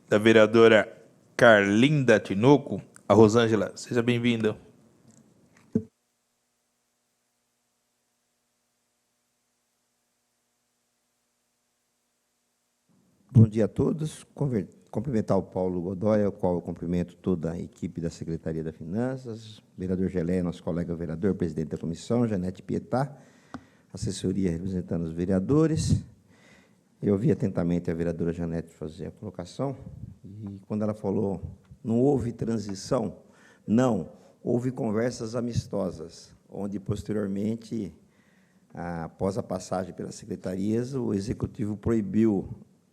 da vereadora Carlinda Tinoco, a Rosângela. Seja bem-vinda. Bom dia a todos. Cumprimentar o Paulo Godoy, ao qual eu cumprimento toda a equipe da Secretaria das Finanças, vereador Gelé, nosso colega vereador, presidente da comissão, Janete Pietá, assessoria representando os vereadores. Eu ouvi atentamente a vereadora Janete fazer a colocação, e quando ela falou, não houve transição, não, houve conversas amistosas, onde, posteriormente, após a passagem pelas secretarias, o Executivo proibiu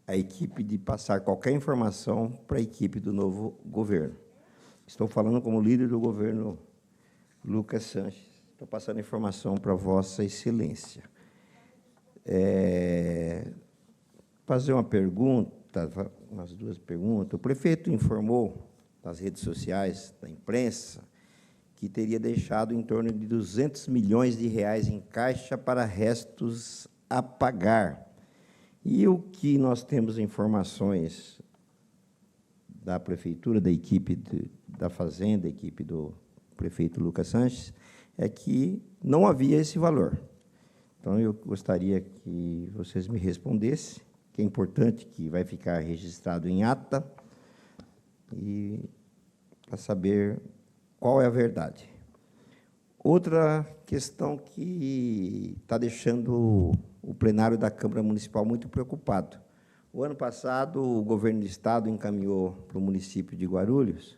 a equipe de passar qualquer informação para a equipe do novo governo. Estou falando como líder do governo Lucas Sanches. Estou passando informação para Vossa Excelência. Fazer uma pergunta, umas duas perguntas. O prefeito informou nas redes sociais, da imprensa, que teria deixado em torno de 200 milhões de reais em caixa para restos a pagar. E o que nós temos informações da prefeitura, da equipe da Fazenda, da equipe do prefeito Lucas Sanches, é que não havia esse valor. Então, eu gostaria que vocês me respondessem, que é importante, que vai ficar registrado em ata, e para saber qual é a verdade. Outra questão que está deixando o plenário da Câmara Municipal muito preocupado. O ano passado, o governo do Estado encaminhou para o município de Guarulhos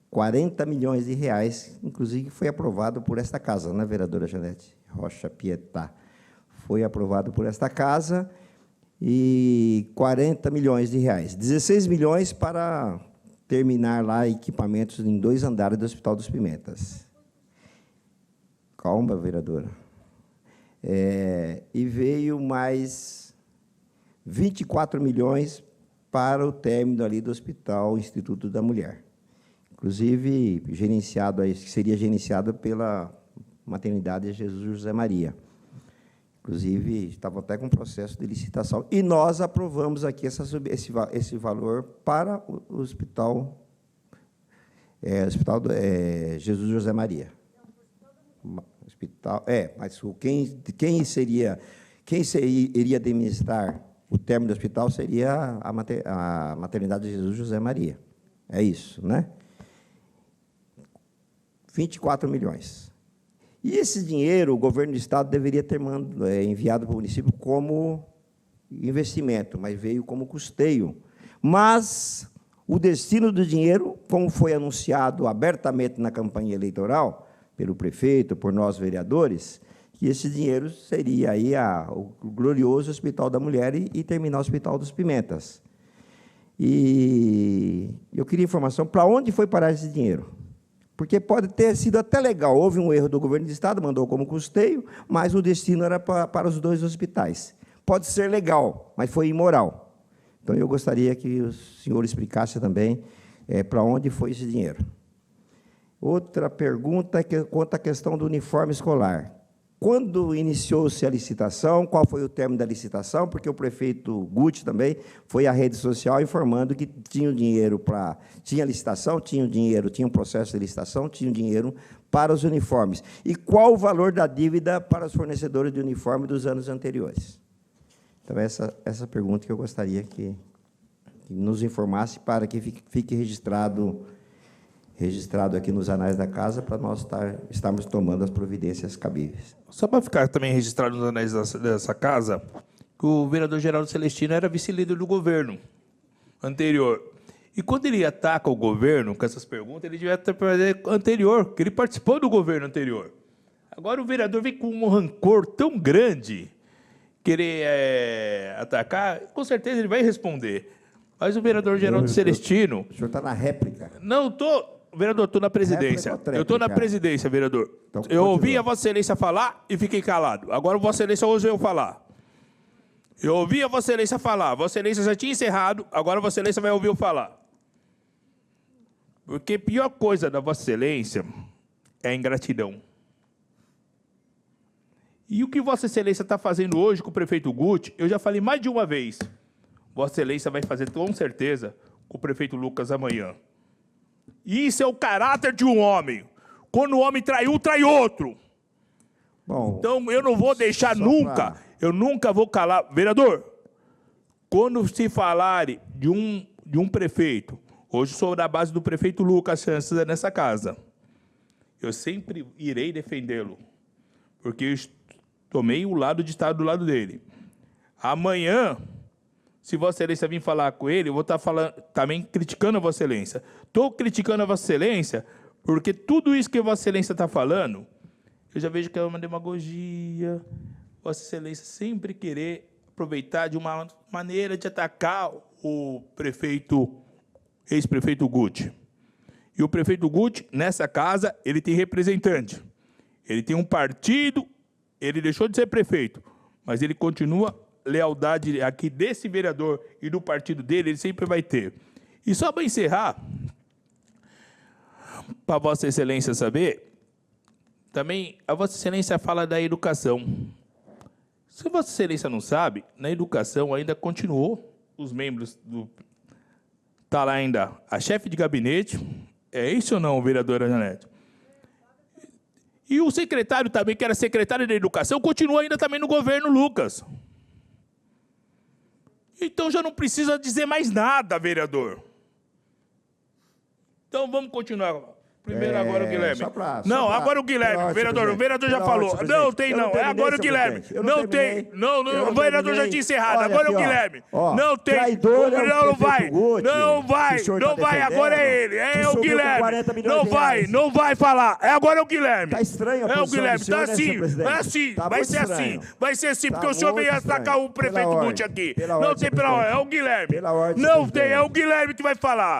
40 milhões de reais, inclusive foi aprovado por esta casa, né, vereadora Janete Rocha Pietá? Foi aprovado por esta casa, e 40 milhões de reais. 16 milhões para terminar lá equipamentos em 2 andares do Hospital dos Pimentas. Calma, vereadora. E veio mais 24 milhões para o término ali do Hospital Instituto da Mulher. Inclusive, seria gerenciado pela maternidade Jesus José Maria. Inclusive, estava até com processo de licitação. E nós aprovamos aqui esse valor para o Hospital Jesus José Maria. Hospital, mas quem iria administrar o término do hospital seria a maternidade de Jesus José Maria. É isso, né? 24 milhões. E esse dinheiro, o governo do Estado deveria ter enviado para o município como investimento, mas veio como custeio. Mas o destino do dinheiro, como foi anunciado abertamente na campanha eleitoral, pelo prefeito, por nós, vereadores, que esse dinheiro seria aí o glorioso Hospital da Mulher e terminar o Hospital dos Pimentas. E eu queria informação para onde foi parar esse dinheiro. Porque pode ter sido até legal, houve um erro do governo do Estado, mandou como custeio, mas o destino era para os 2 hospitais. Pode ser legal, mas foi imoral. Então, eu gostaria que o senhor explicasse também para onde foi esse dinheiro. Outra pergunta é quanto à questão do uniforme escolar. Quando iniciou-se a licitação, qual foi o término da licitação? Porque o prefeito Guti também foi à rede social informando que tinha o dinheiro para... Tinha licitação, tinha o dinheiro, tinha um processo de licitação, tinha o dinheiro para os uniformes. E qual o valor da dívida para os fornecedores de uniforme dos anos anteriores? Então, essa pergunta que eu gostaria que nos informasse para que fique registrado aqui nos anais da casa, para nós estarmos tomando as providências cabíveis. Só para ficar também registrado nos anais dessa casa, que o vereador Geraldo Celestino era vice-líder do governo anterior. E quando ele ataca o governo com essas perguntas, ele devia fazer anterior, que ele participou do governo anterior. Agora o vereador vem com um rancor tão grande, querer atacar, com certeza ele vai responder. Mas o vereador Geraldo Celestino... O senhor está na réplica. Não, estou... Vereador, estou na presidência. Eu estou na presidência, vereador. Então, eu ouvi a Vossa Excelência falar e fiquei calado. Agora Vossa Excelência ouviu eu falar. Eu ouvi a Vossa Excelência falar. Vossa Excelência já tinha encerrado, agora Vossa Excelência vai ouvir eu falar. Porque a pior coisa da Vossa Excelência é a ingratidão. E o que Vossa Excelência está fazendo hoje com o prefeito Guti, eu já falei mais de uma vez. Vossa Excelência vai fazer com certeza com o prefeito Lucas amanhã. Isso é o caráter de um homem. Quando o homem trai um, trai outro. Bom, Então, eu não vou deixar nunca, eu nunca vou calar. Vereador, quando se falarem de um prefeito, hoje sou da base do prefeito Lucas Chances nessa casa, eu sempre irei defendê-lo, porque eu tomei o lado de estar do lado dele. Amanhã, se Vossa Excelência vir falar com ele, eu vou estar falando, também criticando a Vossa Excelência. Estou criticando a Vossa Excelência porque tudo isso que Vossa Excelência está falando, eu já vejo que é uma demagogia. Vossa Excelência sempre querer aproveitar de uma maneira de atacar o prefeito, ex-prefeito Guti. E o prefeito Guti, nessa casa, ele tem representante. Ele tem um partido, ele deixou de ser prefeito, mas ele continua lealdade aqui desse vereador e do partido dele, ele sempre vai ter. E só para encerrar, para Vossa Excelência saber, também a Vossa Excelência fala da educação. Se Vossa Excelência não sabe, na educação ainda continuou os membros do... Está lá ainda a chefe de gabinete, é isso ou não, vereadora Janete? E o secretário também, que era secretário da educação, continua ainda também no governo Lucas. Então já não precisa dizer mais nada, vereador. Então vamos continuar. Primeiro agora o Guilherme. Agora o Guilherme, vereador. O vereador já falou. Não tem não. É agora o Guilherme. Não tem. Não, o vereador já tinha encerrado. Agora é o Guilherme. Não tem. Não vai. Não vai. Não vai. Agora é ele. É o Guilherme. Não vai falar. É agora o Guilherme. Tá estranho a É o Guilherme. Tá assim. É assim. Vai ser assim. Vai ser assim, porque o senhor veio atacar o prefeito Guti aqui. Não tem pela ordem. É o Guilherme. Não tem. É o Guilherme que vai falar.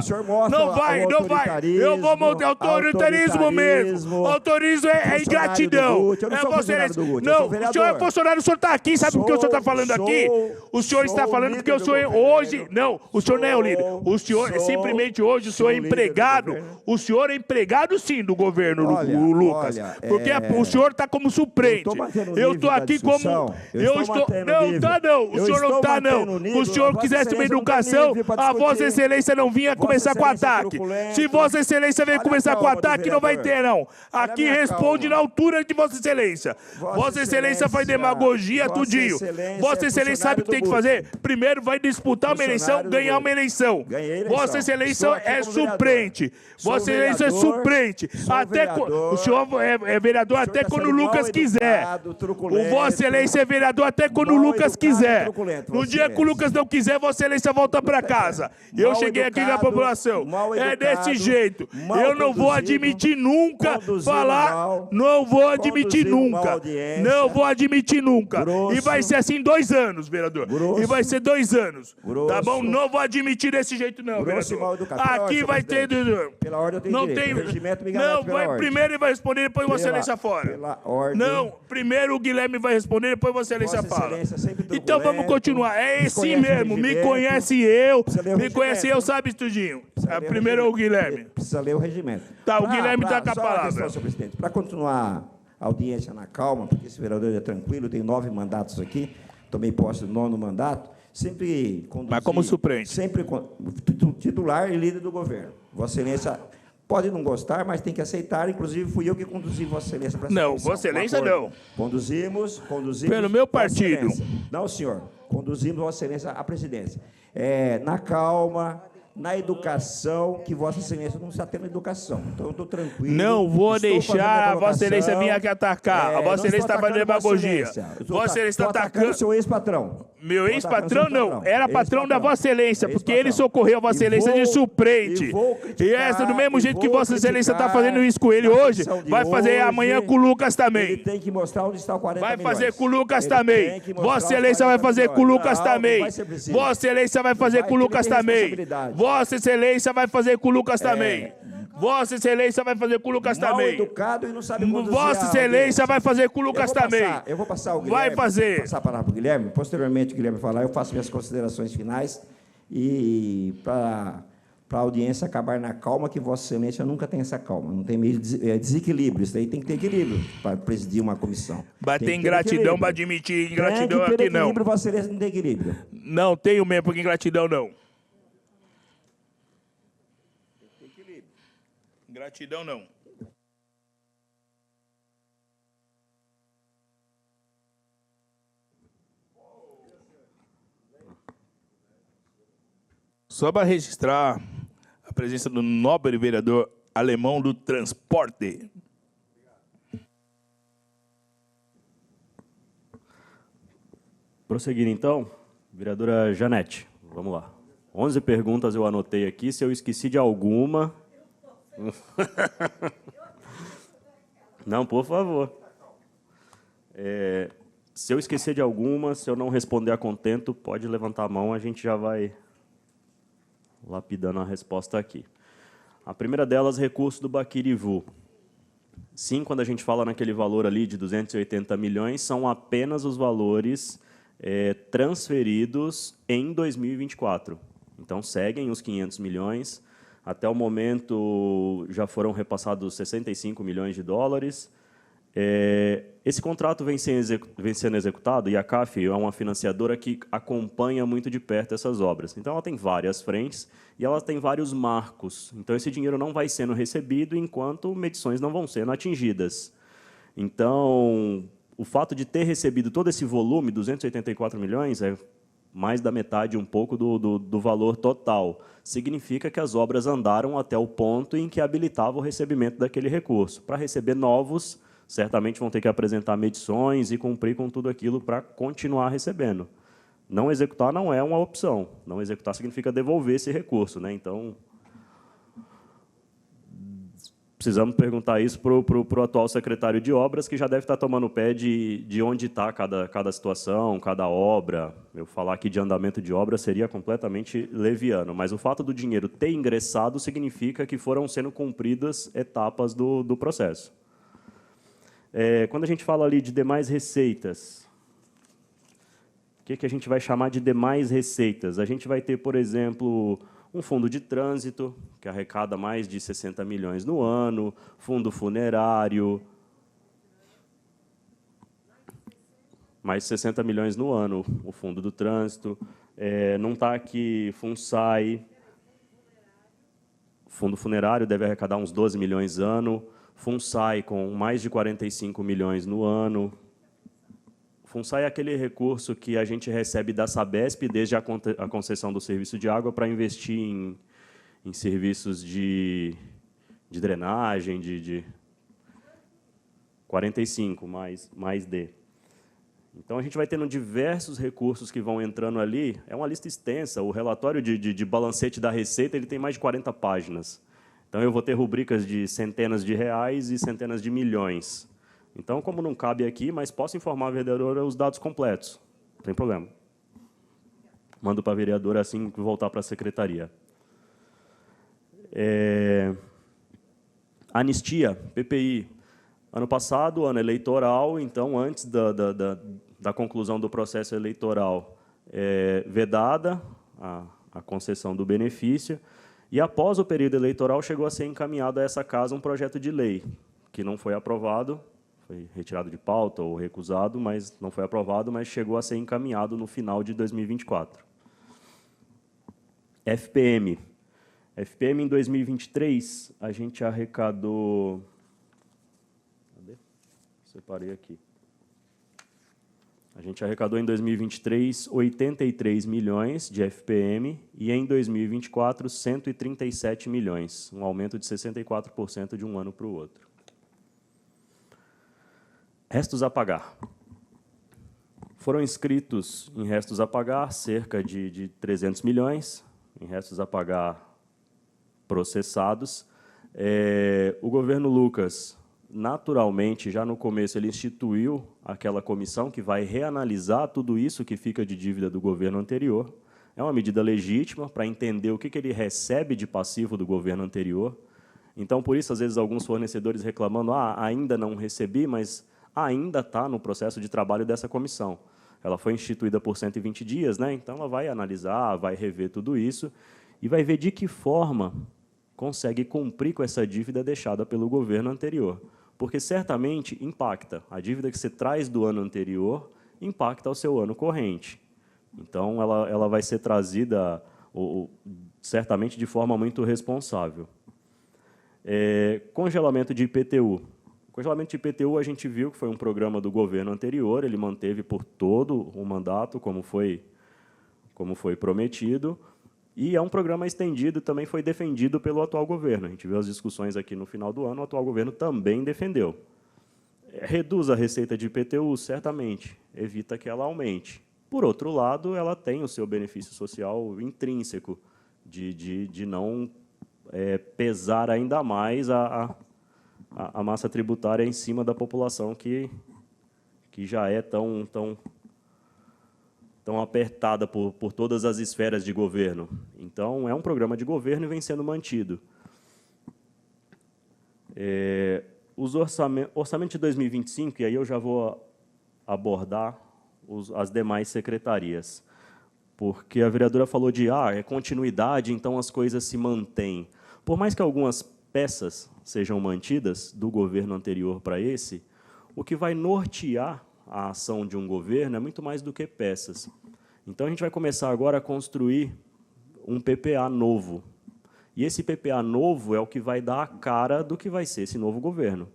Não vai. Não vai. Eu vou montar autoritarismo mesmo. Autorismo é ingratidão. É você. Não, o senhor é funcionário, o senhor está aqui, sabe por que o senhor está falando aqui? O senhor está falando porque o senhor hoje. Não, o senhor não é o líder. O senhor, simplesmente hoje, o senhor é empregado. O senhor é empregado, sim, do governo, Lucas. Porque o senhor está como suplente. Eu estou aqui como. Eu estou. Não, tá não. O senhor não está, não. Se o senhor quisesse uma educação, a Vossa Excelência não vinha começar com ataque. Se Vossa Excelência vem começar com ataque, não vai ter, não. Aqui responde na altura de Vossa Excelência. Vossa Excelência faz demagogia, tudinho. Vossa Excelência sabe o que tem que fazer? Primeiro vai disputar uma eleição, ganhar uma eleição. Vossa Excelência é suplente. Vossa Excelência é suplente. O senhor é vereador até quando o Lucas quiser. O Vossa Excelência é vereador até quando o Lucas quiser. No dia que o Lucas não quiser, Vossa Excelência volta para casa. Eu cheguei aqui na população. É desse jeito. Eu não vou admitir nunca falar. Não vou admitir nunca. Não vou admitir nunca. E vai ser assim 2 anos, vereador. E vai ser 2 anos. Tá bom? Não vou admitir desse jeito, não, vereador. Aqui vai ter. Pela ordem eu tenho não direito. tem. O regimento me garante Não, pela vai ordem. primeiro ele vai responder, depois Vossa Excelência fora. Pela ordem. Não, primeiro o Guilherme vai responder, depois Vossa Excelência Vossa fala. Excelência sempre truculento, Então vamos continuar. É assim desconhece o mesmo. Me regimento, conhece eu. precisa ler o Me conhece regimento. eu, sabe, Estudinho. Precisa ler o Primeiro é o regimento. Guilherme. Precisa ler o regimento. Tá, o Guilherme tá com a só uma palavra. questão, senhor presidente. Para continuar a audiência na calma, porque esse vereador é tranquilo, tem 9 mandatos aqui, tomei posse do 9º mandato, sempre conduzi... Mas como suplente? Sempre titular e líder do governo. Vossa Excelência pode não gostar, mas tem que aceitar. Inclusive, fui eu que conduzi Vossa Excelência para essa Não, comissão. Vossa Excelência não. Conduzimos... Pelo meu Vossa partido. Excelência. Não, senhor. Conduzimos Vossa Excelência à presidência. Na calma, na educação, que Vossa Excelência não está tendo educação. Então, eu estou tranquilo. Não vou Estou deixar fazendo a Vossa colocação. Excelência vir aqui atacar. A Vossa Excelência está fazendo demagogia. Vossa Excelência está atacando o seu ex-patrão. Meu Estou ex-patrão atacando seu não, patrão. era patrão da Ex-patrão. Vossa Excelência, porque Ex-patrão. ele socorreu a Vossa E Excelência de vou- suplente. e vou criticar, E essa, do mesmo e jeito que vou Vossa Excelência está criticar fazendo isso com ele na hoje, sessão de vai fazer hoje. amanhã com o Lucas Ele também. tem que mostrar onde está o 40 Vai milhões. fazer com o Lucas Ele também. tem que mostrar Vossa os Excelência vai 40 fazer com o milhões. Lucas Não, também. não vai ser preciso. Vossa Excelência vai fazer com o Vai, Lucas ele tem também. responsabilidade. Vossa Excelência vai fazer com o Lucas também. Vossa Excelência vai fazer com o Lucas Mal também. educado e não sabe conduzir Vossa a Excelência audiência. vai fazer com o Lucas também. Eu vou passar o Guilherme. Vai fazer. Vou passar a palavra para o Guilherme. Posteriormente, o Guilherme falar, eu faço minhas considerações finais. E para para a audiência acabar na calma, que Vossa Excelência nunca tem essa calma, não tem meio de desequilíbrio. Isso daí tem que ter equilíbrio para presidir uma comissão. Bater ingratidão para admitir ingratidão tem que ter aqui não. equilíbrio, Vossa Excelência não tem equilíbrio. Não tenho mesmo, porque ingratidão não. Ingratidão não. Só para registrar a presença do nobre vereador alemão do transporte. Prosseguindo, então, vereadora Janete, vamos lá. 11 perguntas eu anotei aqui, se eu esqueci de alguma... Não, por favor. Se eu esquecer de alguma, se eu não responder a contento, pode levantar a mão, a gente já vai lapidando a resposta aqui. A primeira delas, recurso do Baquirivu. Sim, quando a gente fala naquele valor ali de 280 milhões, são apenas os valores transferidos em 2024. Então, seguem os 500 milhões. Até o momento, já foram repassados 65 milhões de dólares. Esse contrato vem sendo executado, e a CAF é uma financiadora que acompanha muito de perto essas obras. Então, ela tem várias frentes e ela tem vários marcos. Então, esse dinheiro não vai sendo recebido enquanto medições não vão sendo atingidas. Então, o fato de ter recebido todo esse volume, 284 milhões, é mais da metade, um pouco, do valor total. Significa que as obras andaram até o ponto em que habilitava o recebimento daquele recurso. Para receber novos, certamente vão ter que apresentar medições e cumprir com tudo aquilo para continuar recebendo. Não executar não é uma opção. Não executar significa devolver esse recurso, né? Então, precisamos perguntar isso para o atual secretário de obras, que já deve estar tomando pé de onde está cada situação, cada obra. Eu falar aqui de andamento de obra seria completamente leviano, mas o fato do dinheiro ter ingressado significa que foram sendo cumpridas etapas do processo. Quando a gente fala ali de demais receitas, o que a gente vai chamar de demais receitas? A gente vai ter, por exemplo, um fundo de trânsito, que arrecada mais de 60 milhões no ano, fundo funerário, mais 60 milhões no ano, o fundo do trânsito. Não está aqui FUNSAI, fundo funerário deve arrecadar uns 12 milhões ano, FUNSAI com mais de 45 milhões no ano. FUNSAI é aquele recurso que a gente recebe da Sabesp desde a concessão do serviço de água para investir em serviços de drenagem, de 45 mais D. Então, a gente vai tendo diversos recursos que vão entrando ali. É uma lista extensa. O relatório de balancete da Receita ele tem mais de 40 páginas. Então, eu vou ter rubricas de centenas de reais e centenas de milhões. Então, como não cabe aqui, mas posso informar a vereadora os dados completos. Não tem problema. Mando para a vereadora assim que voltar para a secretaria. Anistia, PPI. Ano passado, ano eleitoral, então, antes da conclusão do processo eleitoral, vedada a concessão do benefício, e após o período eleitoral chegou a ser encaminhado a essa casa um projeto de lei, que não foi aprovado, foi retirado de pauta ou recusado, mas não foi aprovado, mas chegou a ser encaminhado no final de 2024. FPM. FPM, em 2023, a gente arrecadou... Cadê? Separei aqui. A gente arrecadou em 2023 83 milhões de FPM e em 2024 137 milhões, um aumento de 64% de um ano para o outro. Restos a pagar. Foram inscritos em restos a pagar cerca de 300 milhões, em restos a pagar processados. O governo Lucas, naturalmente, já no começo, ele instituiu aquela comissão que vai reanalisar tudo isso que fica de dívida do governo anterior. É uma medida legítima para entender o que ele recebe de passivo do governo anterior. Então, por isso, às vezes, alguns fornecedores reclamando, ainda não recebi, mas ainda está no processo de trabalho dessa comissão. Ela foi instituída por 120 dias, né? Então ela vai analisar, vai rever tudo isso, e vai ver de que forma consegue cumprir com essa dívida deixada pelo governo anterior. Porque certamente impacta. A dívida que você traz do ano anterior impacta o seu ano corrente. Então, ela vai ser trazida, certamente, de forma muito responsável. Congelamento de IPTU. O congelamento de IPTU, a gente viu que foi um programa do governo anterior, ele manteve por todo o mandato, como foi prometido, e é um programa estendido, também foi defendido pelo atual governo. A gente viu as discussões aqui no final do ano, o atual governo também defendeu. Reduz a receita de IPTU, certamente, evita que ela aumente. Por outro lado, ela tem o seu benefício social intrínseco, de não pesar ainda mais a massa tributária em cima da população que já é tão apertada por todas as esferas de governo. Então, é um programa de governo e vem sendo mantido. Orçamento de 2025, e aí eu já vou abordar as demais secretarias, porque a vereadora falou de é continuidade, então as coisas se mantêm. Por mais que algumas peças sejam mantidas do governo anterior para esse, o que vai nortear a ação de um governo é muito mais do que peças. Então, a gente vai começar agora a construir um PPA novo. E esse PPA novo é o que vai dar a cara do que vai ser esse novo governo,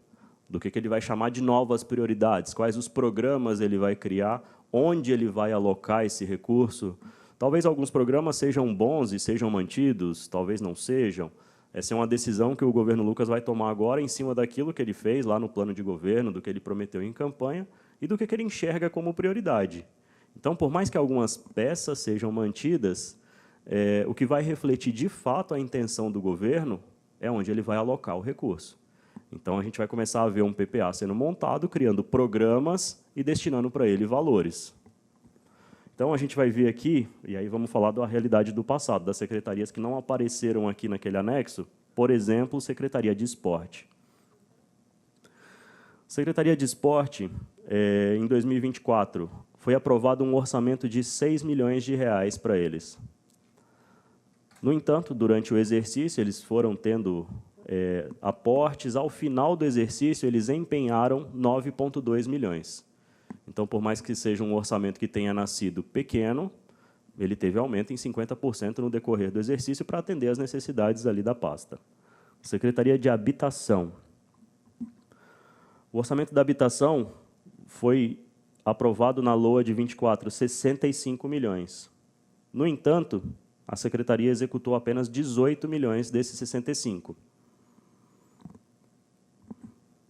do que ele vai chamar de novas prioridades, quais os programas ele vai criar, onde ele vai alocar esse recurso. Talvez alguns programas sejam bons e sejam mantidos, talvez não sejam. Essa é uma decisão que o governo Lucas vai tomar agora em cima daquilo que ele fez lá no plano de governo, do que ele prometeu em campanha e do que ele enxerga como prioridade. Então, por mais que algumas peças sejam mantidas, o que vai refletir de fato a intenção do governo é onde ele vai alocar o recurso. Então, a gente vai começar a ver um PPA sendo montado, criando programas e destinando para ele valores. Então, a gente vai ver aqui, e aí vamos falar da realidade do passado, das secretarias que não apareceram aqui naquele anexo, por exemplo, Secretaria de Esporte. Secretaria de Esporte, em 2024, foi aprovado um orçamento de R$6 milhões para eles. No entanto, durante o exercício, eles foram tendo aportes. Ao final do exercício, eles empenharam 9,2 milhões. Então, por mais que seja um orçamento que tenha nascido pequeno, ele teve aumento em 50% no decorrer do exercício para atender às necessidades ali da pasta. Secretaria de Habitação. O orçamento da habitação foi aprovado na LOA de 24, 65 milhões. No entanto, a secretaria executou apenas 18 milhões desses 65.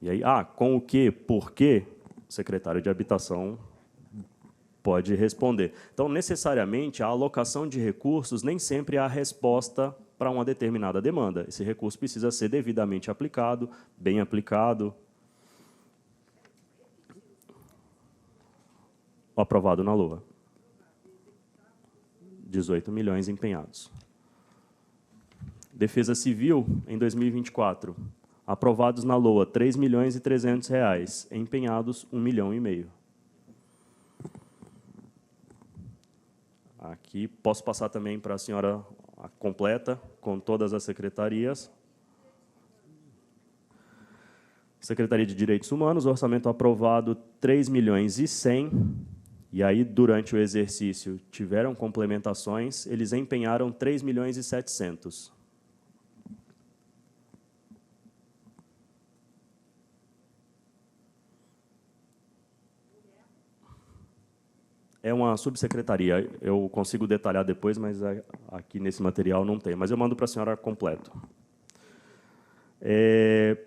E aí, com o quê? Por quê? O secretário de Habitação pode responder. Então, necessariamente, a alocação de recursos nem sempre é a resposta para uma determinada demanda. Esse recurso precisa ser devidamente aplicado, bem aplicado. Aprovado na LOA. 18 milhões empenhados. Defesa Civil, em 2024, aprovados na LOA, R$ 3.300.000, empenhados R$ 1,5 milhão. Aqui posso passar também para a senhora a completa, com todas as secretarias. Secretaria de Direitos Humanos, orçamento aprovado R$ 3.100.000. E aí, durante o exercício, tiveram complementações, eles empenharam R$ 3.700.000. É uma subsecretaria, eu consigo detalhar depois, mas aqui nesse material não tem. Mas eu mando para a senhora completo.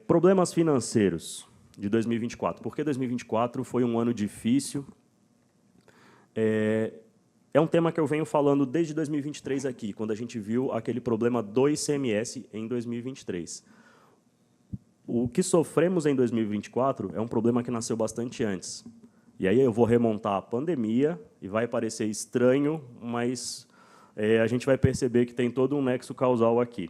Problemas financeiros de 2024. Por que 2024 foi um ano difícil? É um tema que eu venho falando desde 2023 aqui, quando a gente viu aquele problema do ICMS em 2023. O que sofremos em 2024 é um problema que nasceu bastante antes. E aí eu vou remontar a pandemia, e vai parecer estranho, mas a gente vai perceber que tem todo um nexo causal aqui.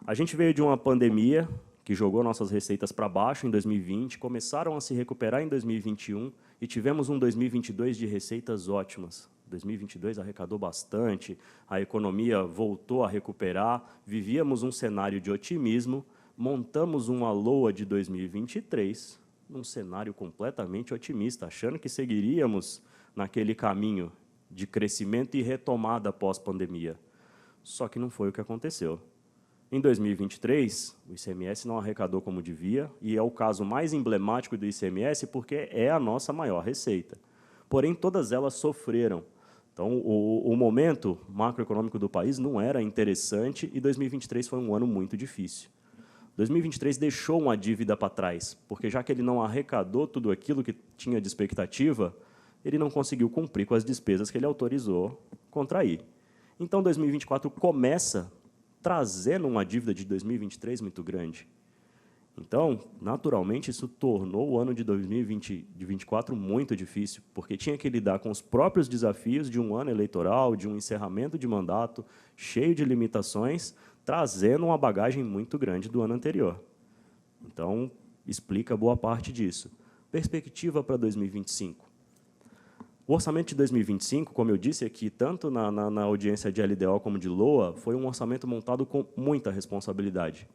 A gente veio de uma pandemia que jogou nossas receitas para baixo em 2020, começaram a se recuperar em 2021 e tivemos um 2022 de receitas ótimas, 2022 arrecadou bastante, a economia voltou a recuperar, vivíamos um cenário de otimismo, montamos uma LOA de 2023, num cenário completamente otimista, achando que seguiríamos naquele caminho de crescimento e retomada pós-pandemia. Só que não foi o que aconteceu. Em 2023, o ICMS não arrecadou como devia, e é o caso mais emblemático do ICMS porque é a nossa maior receita. Porém, todas elas sofreram. Então, o momento macroeconômico do país não era interessante e 2023 foi um ano muito difícil. 2023 deixou uma dívida para trás, porque já que ele não arrecadou tudo aquilo que tinha de expectativa, ele não conseguiu cumprir com as despesas que ele autorizou contrair. Então, 2024 começa trazendo uma dívida de 2023 muito grande. Então, naturalmente, isso tornou o ano de 2024 muito difícil, porque tinha que lidar com os próprios desafios de um ano eleitoral, de um encerramento de mandato, cheio de limitações, trazendo uma bagagem muito grande do ano anterior. Então, explica boa parte disso. Perspectiva para 2025. O orçamento de 2025, como eu disse aqui, tanto na audiência de LDO como de LOA, foi um orçamento montado com muita responsabilidade,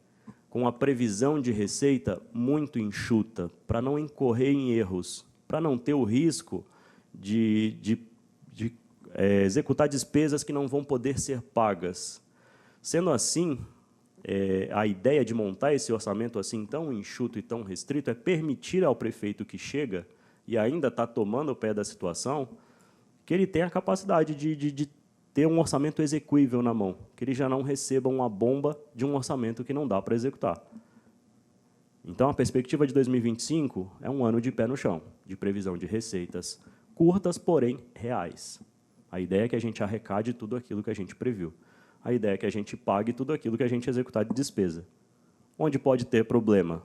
com a previsão de receita muito enxuta, para não incorrer em erros, para não ter o risco de executar despesas que não vão poder ser pagas. Sendo assim, a ideia de montar esse orçamento assim tão enxuto e tão restrito é permitir ao prefeito que chega e ainda está tomando o pé da situação, que ele tenha a capacidade de ter um orçamento execuível na mão, que ele já não receba uma bomba de um orçamento que não dá para executar. Então, a perspectiva de 2025 é um ano de pé no chão, de previsão de receitas curtas, porém reais. A ideia é que a gente arrecade tudo aquilo que a gente previu. A ideia é que a gente pague tudo aquilo que a gente executar de despesa. Onde pode ter problema?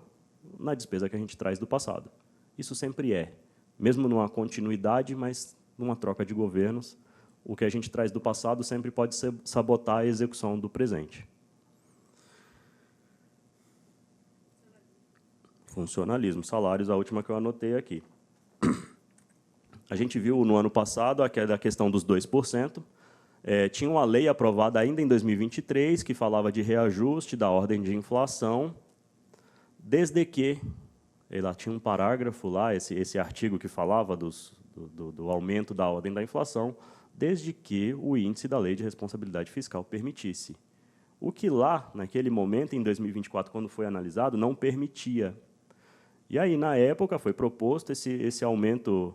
Na despesa que a gente traz do passado. Isso sempre é. Mesmo numa continuidade, mas numa troca de governos, o que a gente traz do passado sempre pode sabotar a execução do presente. Funcionalismo, salários, a última que eu anotei aqui. A gente viu no ano passado a questão dos 2%. Tinha uma lei aprovada ainda em 2023 que falava de reajuste da ordem de inflação, desde que ela tinha um parágrafo lá, esse artigo que falava do aumento da ordem da inflação, desde que o índice da Lei de Responsabilidade Fiscal permitisse. O que lá, naquele momento, em 2024, quando foi analisado, não permitia. E aí, na época, foi proposto esse aumento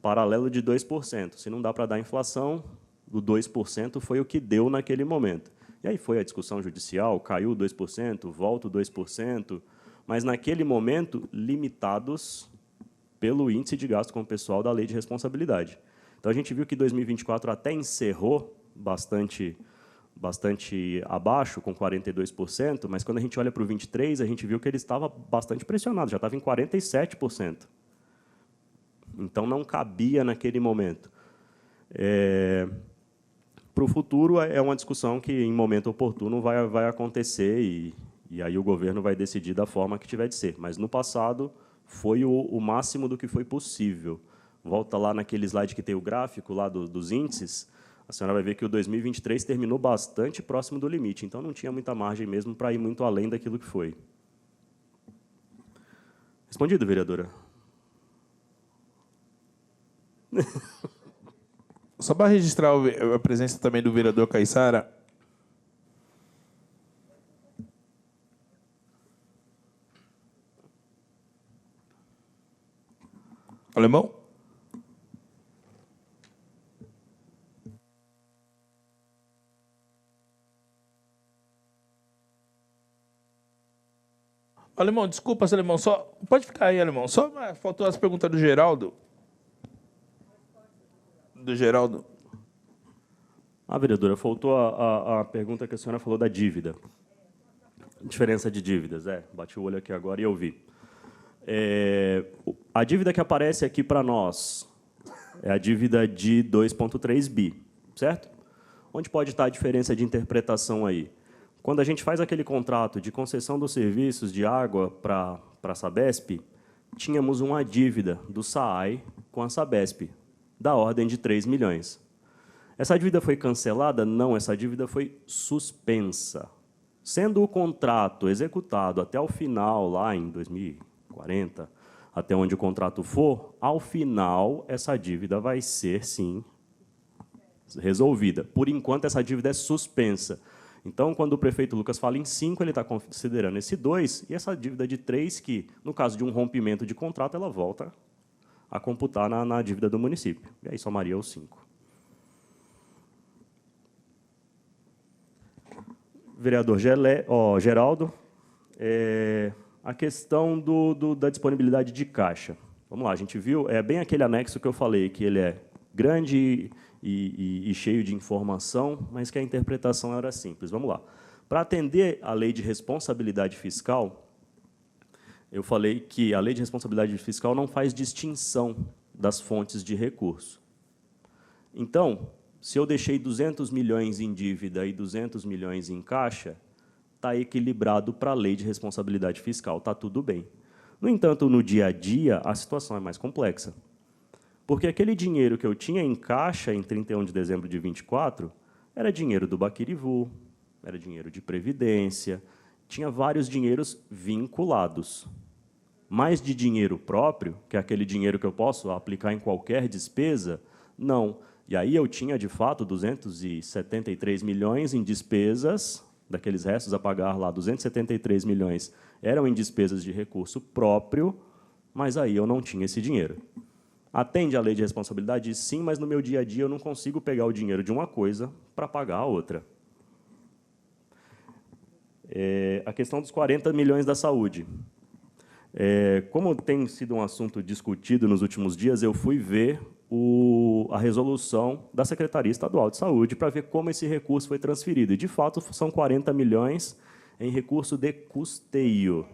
paralelo de 2%. Se não dá para dar inflação, o 2% foi o que deu naquele momento. E aí foi a discussão judicial, caiu 2%, volta o 2%, mas, naquele momento, limitados pelo índice de gasto com o pessoal da Lei de Responsabilidade. Então, a gente viu que 2024 até encerrou bastante abaixo, com 42%, mas, quando a gente olha para o 23, a gente viu que ele estava bastante pressionado, já estava em 47%. Então, não cabia naquele momento. Para o futuro, é uma discussão que, em momento oportuno, vai acontecer e aí o governo vai decidir da forma que tiver de ser. Mas, no passado, foi o máximo do que foi possível. Volta lá naquele slide que tem o gráfico lá dos índices, a senhora vai ver que o 2023 terminou bastante próximo do limite, então não tinha muita margem mesmo para ir muito além daquilo que foi. Respondido, vereadora? Só para registrar a presença também do vereador Caiçara. Alemão? Alemão, desculpa, Alemão, só pode ficar aí, Alemão. Só faltou as perguntas do Geraldo. Do Geraldo. Vereadora, faltou a pergunta que a senhora falou da dívida. Diferença de dívidas, bati o olho aqui agora e eu vi. A dívida que aparece aqui para nós é a dívida de 2,3 bi, certo? Onde pode estar a diferença de interpretação aí? Quando a gente faz aquele contrato de concessão dos serviços de água para a Sabesp, tínhamos uma dívida do SAAI com a Sabesp, da ordem de 3 milhões. Essa dívida foi cancelada? Não, essa dívida foi suspensa. Sendo o contrato executado até o final, lá em 2040, até onde o contrato for, ao final, essa dívida vai ser, sim, resolvida. Por enquanto, essa dívida é suspensa. Então, quando o prefeito Lucas fala em 5, ele está considerando esse 2 e essa dívida de 3, que, no caso de um rompimento de contrato, ela volta a computar na dívida do município. E aí somaria os 5. Vereador Geraldo, a questão da disponibilidade de caixa. Vamos lá, a gente viu, é bem aquele anexo que eu falei, que ele é grande e cheio de informação, mas que a interpretação era simples. Vamos lá. Para atender à lei de responsabilidade fiscal, eu falei que a lei de responsabilidade fiscal não faz distinção das fontes de recurso. Então, se eu deixei 200 milhões em dívida e 200 milhões em caixa, está equilibrado para a lei de responsabilidade fiscal, está tudo bem. No entanto, no dia a dia, a situação é mais complexa. Porque aquele dinheiro que eu tinha em caixa em 31 de dezembro de 24 era dinheiro do Baquirivu, era dinheiro de previdência, tinha vários dinheiros vinculados. Mais de dinheiro próprio, que é aquele dinheiro que eu posso aplicar em qualquer despesa, não. E aí eu tinha, de fato, 273 milhões em despesas, daqueles restos a pagar lá, 273 milhões eram em despesas de recurso próprio, mas aí eu não tinha esse dinheiro. Atende à lei de responsabilidade? Sim, mas no meu dia a dia eu não consigo pegar o dinheiro de uma coisa para pagar a outra. A questão dos 40 milhões da saúde. Como tem sido um assunto discutido nos últimos dias, eu fui ver a resolução da Secretaria Estadual de Saúde para ver como esse recurso foi transferido. E, de fato, são 40 milhões em recurso de custeio.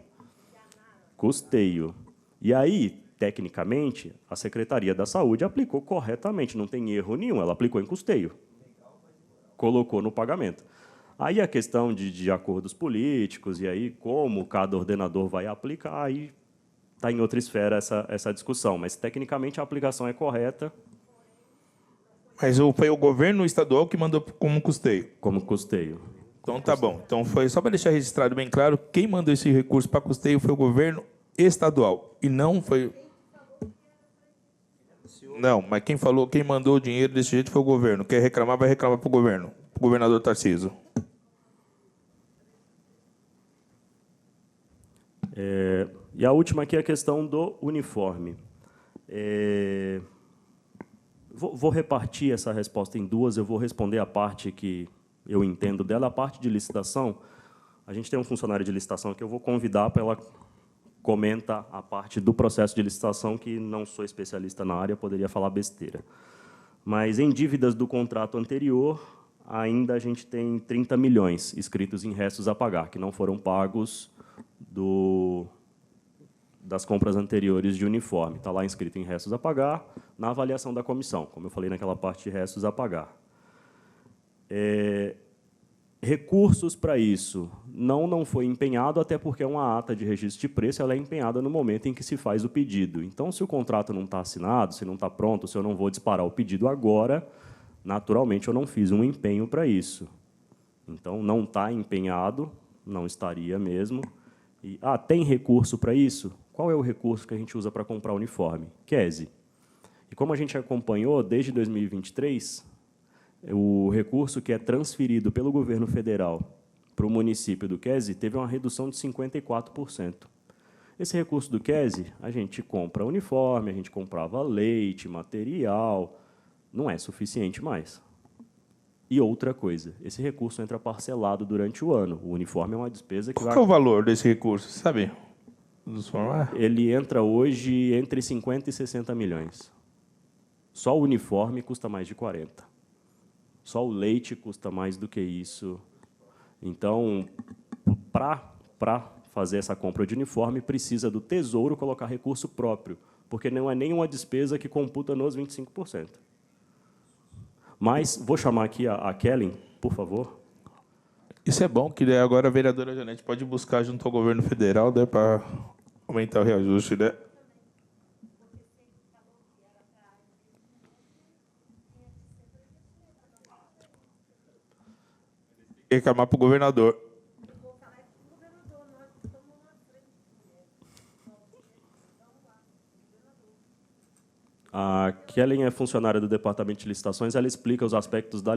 Custeio. E aí, tecnicamente, a Secretaria da Saúde aplicou corretamente, não tem erro nenhum, ela aplicou em custeio. Colocou no pagamento. Aí a questão de acordos políticos, e aí como cada ordenador vai aplicar, aí está em outra esfera essa discussão, mas tecnicamente a aplicação é correta. Mas foi o governo estadual que mandou como custeio? Como custeio. Então tá bom. Então foi só para deixar registrado bem claro, quem mandou esse recurso para custeio foi o governo estadual e não foi. Não, mas quem mandou o dinheiro desse jeito foi o governo. Quer reclamar, vai reclamar para o governo, para o governador Tarcísio. E a última aqui é a questão do uniforme. Vou repartir essa resposta em duas, eu vou responder a parte que eu entendo dela. A parte de licitação, a gente tem um funcionário de licitação que eu vou convidar para ela comentar a parte do processo de licitação, que não sou especialista na área, poderia falar besteira. Mas, em dívidas do contrato anterior, ainda a gente tem 30 milhões escritos em restos a pagar, que não foram pagos das compras anteriores de uniforme. Está lá inscrito em restos a pagar, na avaliação da comissão, como eu falei naquela parte de restos a pagar. Recursos para isso não foi empenhado, até porque é uma ata de registro de preço, ela é empenhada no momento em que se faz o pedido. Então, se o contrato não está assinado, se não está pronto, se eu não vou disparar o pedido agora, naturalmente eu não fiz um empenho para isso. Então, não está empenhado, não estaria mesmo. E, tem recurso para isso? Qual é o recurso que a gente usa para comprar uniforme? QESE. E como a gente acompanhou desde 2023, o recurso que é transferido pelo governo federal para o município do QESE teve uma redução de 54%. Esse recurso do QESE, a gente compra uniforme, a gente comprava leite, material, não é suficiente mais. E outra coisa, esse recurso entra parcelado durante o ano. O uniforme é uma despesa que Qual é o valor desse recurso, sabe? Ele entra hoje entre 50 e 60 milhões. Só o uniforme custa mais de 40. Só o leite custa mais do que isso. Então, para fazer essa compra de uniforme, precisa do Tesouro colocar recurso próprio, porque não é nenhuma despesa que computa nos 25%. Mas vou chamar aqui a Kellen, por favor. Isso é bom, que agora a vereadora Janete pode buscar junto ao governo federal, né, para aumentar o reajuste, né? reclamar para o governador. A Kellen é funcionária do Departamento de Licitações, ela explica os aspectos da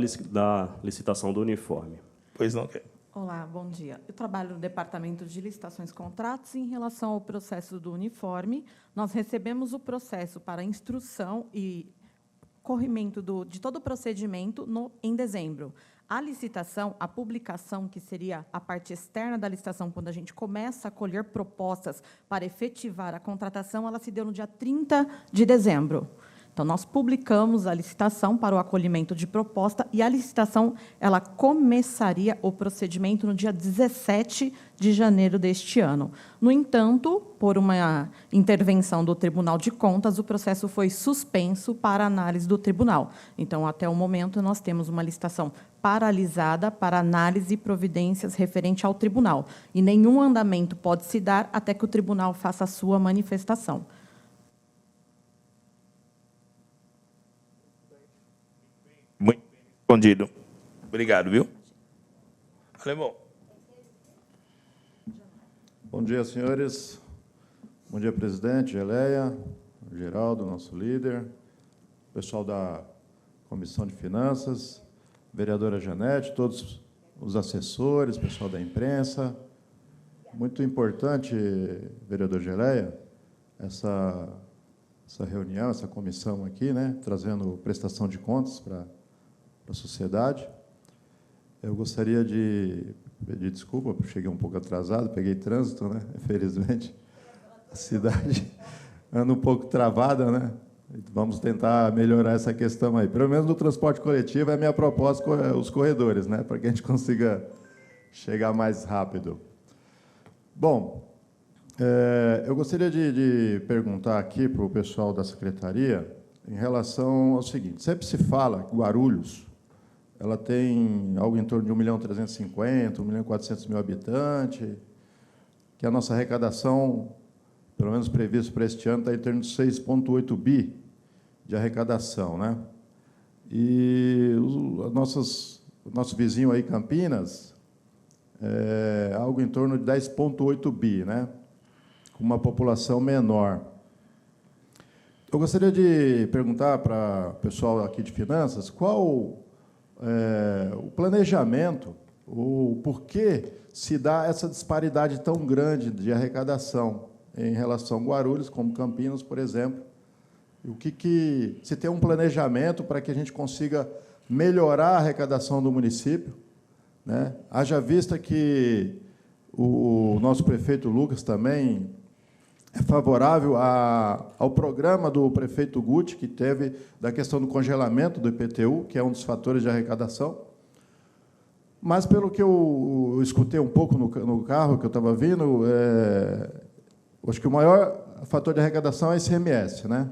licitação do uniforme. Pois não quer. Olá, bom dia. Eu trabalho no Departamento de Licitações e Contratos. Em relação ao processo do uniforme, nós recebemos o processo para instrução e corrimento de todo o procedimento em dezembro. A licitação, a publicação, que seria a parte externa da licitação, quando a gente começa a colher propostas para efetivar a contratação, ela se deu no dia 30 de dezembro. Então, nós publicamos a licitação para o acolhimento de proposta e a licitação ela começaria o procedimento no dia 17 de janeiro deste ano. No entanto, por uma intervenção do Tribunal de Contas, o processo foi suspenso para análise do tribunal. Então, até o momento, nós temos uma licitação paralisada para análise e providências referente ao tribunal. E nenhum andamento pode se dar até que o tribunal faça a sua manifestação. Muito bem respondido. Obrigado, viu? Alemão. Bom dia, senhores. Bom dia, presidente, Geleia, Geraldo, nosso líder, pessoal da Comissão de Finanças, vereadora Janete, todos os assessores, pessoal da imprensa. Muito importante, vereador Geleia, essa reunião, essa comissão aqui, né, trazendo prestação de contas para a sociedade. Eu gostaria de pedir desculpa, porque cheguei um pouco atrasado, peguei trânsito, né? Infelizmente, a cidade anda um pouco travada, né? Vamos tentar melhorar essa questão aí. Pelo menos no transporte coletivo, é a minha proposta, os corredores, né? Para que a gente consiga chegar mais rápido. Bom, eu gostaria de perguntar aqui para o pessoal da secretaria em relação ao seguinte: sempre se fala que Guarulhos ela tem algo em torno de 1.350.000, 1.400.000 habitantes, que a nossa arrecadação, pelo menos previsto para este ano, está em torno de 6,8 bi de arrecadação, né? E o nosso vizinho aí, Campinas, algo em torno de 10,8 bi, né? Com uma população menor. Eu gostaria de perguntar para o pessoal aqui de finanças qual o planejamento, o porquê se dá essa disparidade tão grande de arrecadação em relação a Guarulhos, como Campinas, por exemplo. O se tem um planejamento para que a gente consiga melhorar a arrecadação do município, né? Haja vista que o nosso prefeito Lucas também é favorável ao programa do prefeito Guti, que teve da questão do congelamento do IPTU, que é um dos fatores de arrecadação. Mas, pelo que eu escutei um pouco no carro que eu estava vindo, acho que o maior fator de arrecadação é o ICMS, né?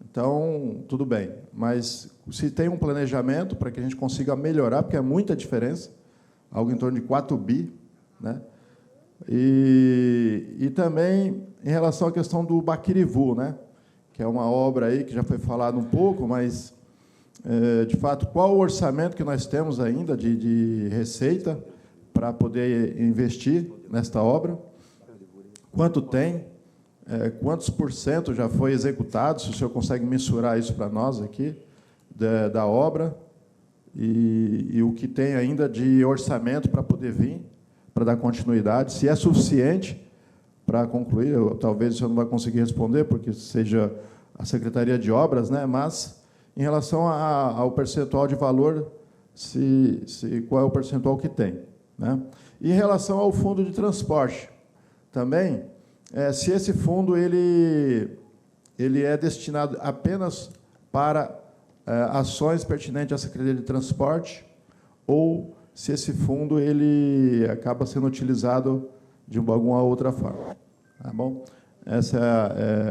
Então, tudo bem. Mas se tem um planejamento para que a gente consiga melhorar, porque é muita diferença, algo em torno de 4 bi, né? E também em relação à questão do Baquirivu, né? Que é uma obra aí que já foi falado um pouco, mas, de fato, qual o orçamento que nós temos ainda de receita para poder investir nesta obra? Quanto tem? Quantos % já foi executado? Se o senhor consegue mensurar isso para nós aqui, da obra, e o que tem ainda de orçamento para poder vir, para dar continuidade, se é suficiente para concluir. Talvez o senhor não vai conseguir responder, porque seja a Secretaria de Obras, né? Mas, em relação ao percentual de valor, qual é o percentual que tem, né? E em relação ao fundo de transporte, também, se esse fundo ele é destinado apenas para ações pertinentes à Secretaria de Transporte, ou se esse fundo ele acaba sendo utilizado de alguma outra forma. Tá bom? Esses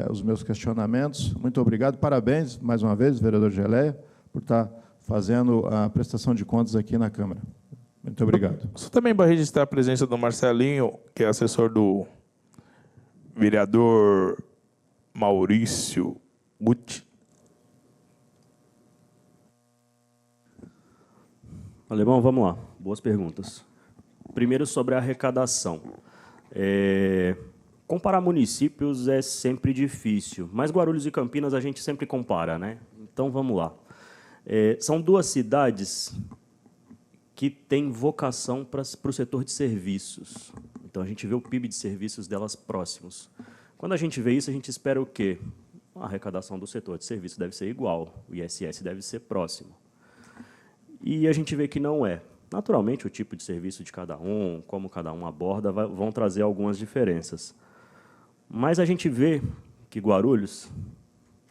os meus questionamentos. Muito obrigado. Parabéns, mais uma vez, vereador Geleia, por estar fazendo a prestação de contas aqui na Câmara. Muito obrigado. Só também para registrar a presença do Marcelinho, que é assessor do vereador Maurício Guti. Alemão, vamos lá. Boas perguntas. Primeiro, sobre a arrecadação. Comparar municípios é sempre difícil, mas Guarulhos e Campinas a gente sempre compara, né? Então, vamos lá. São duas cidades que têm vocação para o setor de serviços. Então, a gente vê o PIB de serviços delas próximos. Quando a gente vê isso, a gente espera o quê? A arrecadação do setor de serviços deve ser igual, o ISS deve ser próximo. E a gente vê que não é. Naturalmente, o tipo de serviço de cada um, como cada um aborda, vão trazer algumas diferenças. Mas a gente vê que Guarulhos,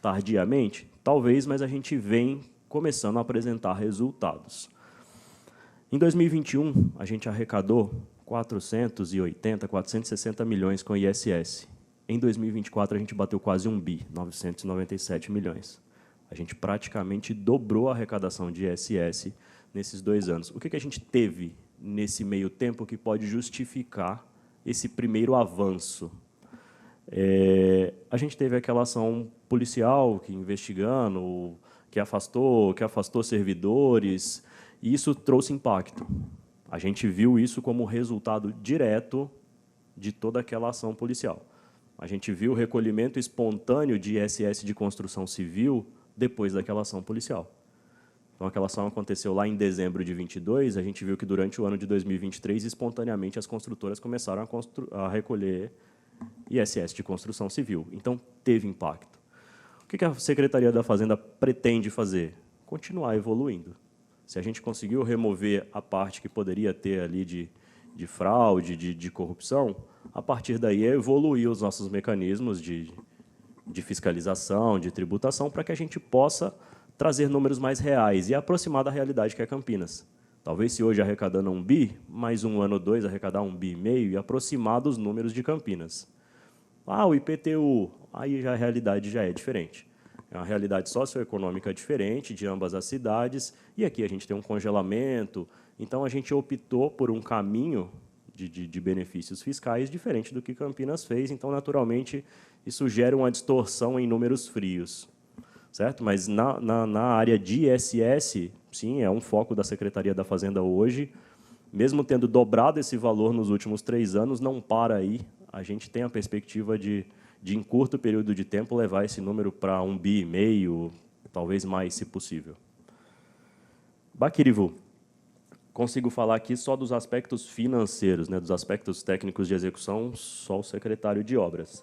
tardiamente, talvez, mas a gente vem começando a apresentar resultados. Em 2021, a gente arrecadou 460 milhões com ISS. Em 2024, a gente bateu quase 1 bi, 997 milhões. A gente praticamente dobrou a arrecadação de ISS nesses 2 anos. O que a gente teve nesse meio tempo que pode justificar esse primeiro avanço? A gente teve aquela ação policial que investigando, que afastou servidores, e isso trouxe impacto. A gente viu isso como resultado direto de toda aquela ação policial. A gente viu o recolhimento espontâneo de ISS de construção civil depois daquela ação policial. Então, aquela ação aconteceu lá em dezembro de 22, a gente viu que, durante o ano de 2023, espontaneamente, as construtoras começaram a recolher ISS de construção civil. Então, teve impacto. O que a Secretaria da Fazenda pretende fazer? Continuar evoluindo. Se a gente conseguiu remover a parte que poderia ter ali de fraude, de corrupção, a partir daí é evoluir os nossos mecanismos de fiscalização, de tributação, para que a gente possa trazer números mais reais e aproximar da realidade que é Campinas. Talvez, se hoje arrecadando 1 bi, mais um ano ou 2 arrecadar 1,5 bi e aproximar dos números de Campinas. O IPTU, aí a realidade já é diferente. É uma realidade socioeconômica diferente de ambas as cidades, e aqui a gente tem um congelamento, então a gente optou por um caminho de benefícios fiscais diferente do que Campinas fez, então, naturalmente, isso gera uma distorção em números frios. Certo? Mas, na área de ISS, sim, é um foco da Secretaria da Fazenda hoje. Mesmo tendo dobrado esse valor nos últimos 3 anos, não para aí. A gente tem a perspectiva de em curto período de tempo, levar esse número para 1,5 bi, talvez mais, se possível. Baquirivu. Consigo falar aqui só dos aspectos financeiros, né, dos aspectos técnicos de execução, só o secretário de Obras.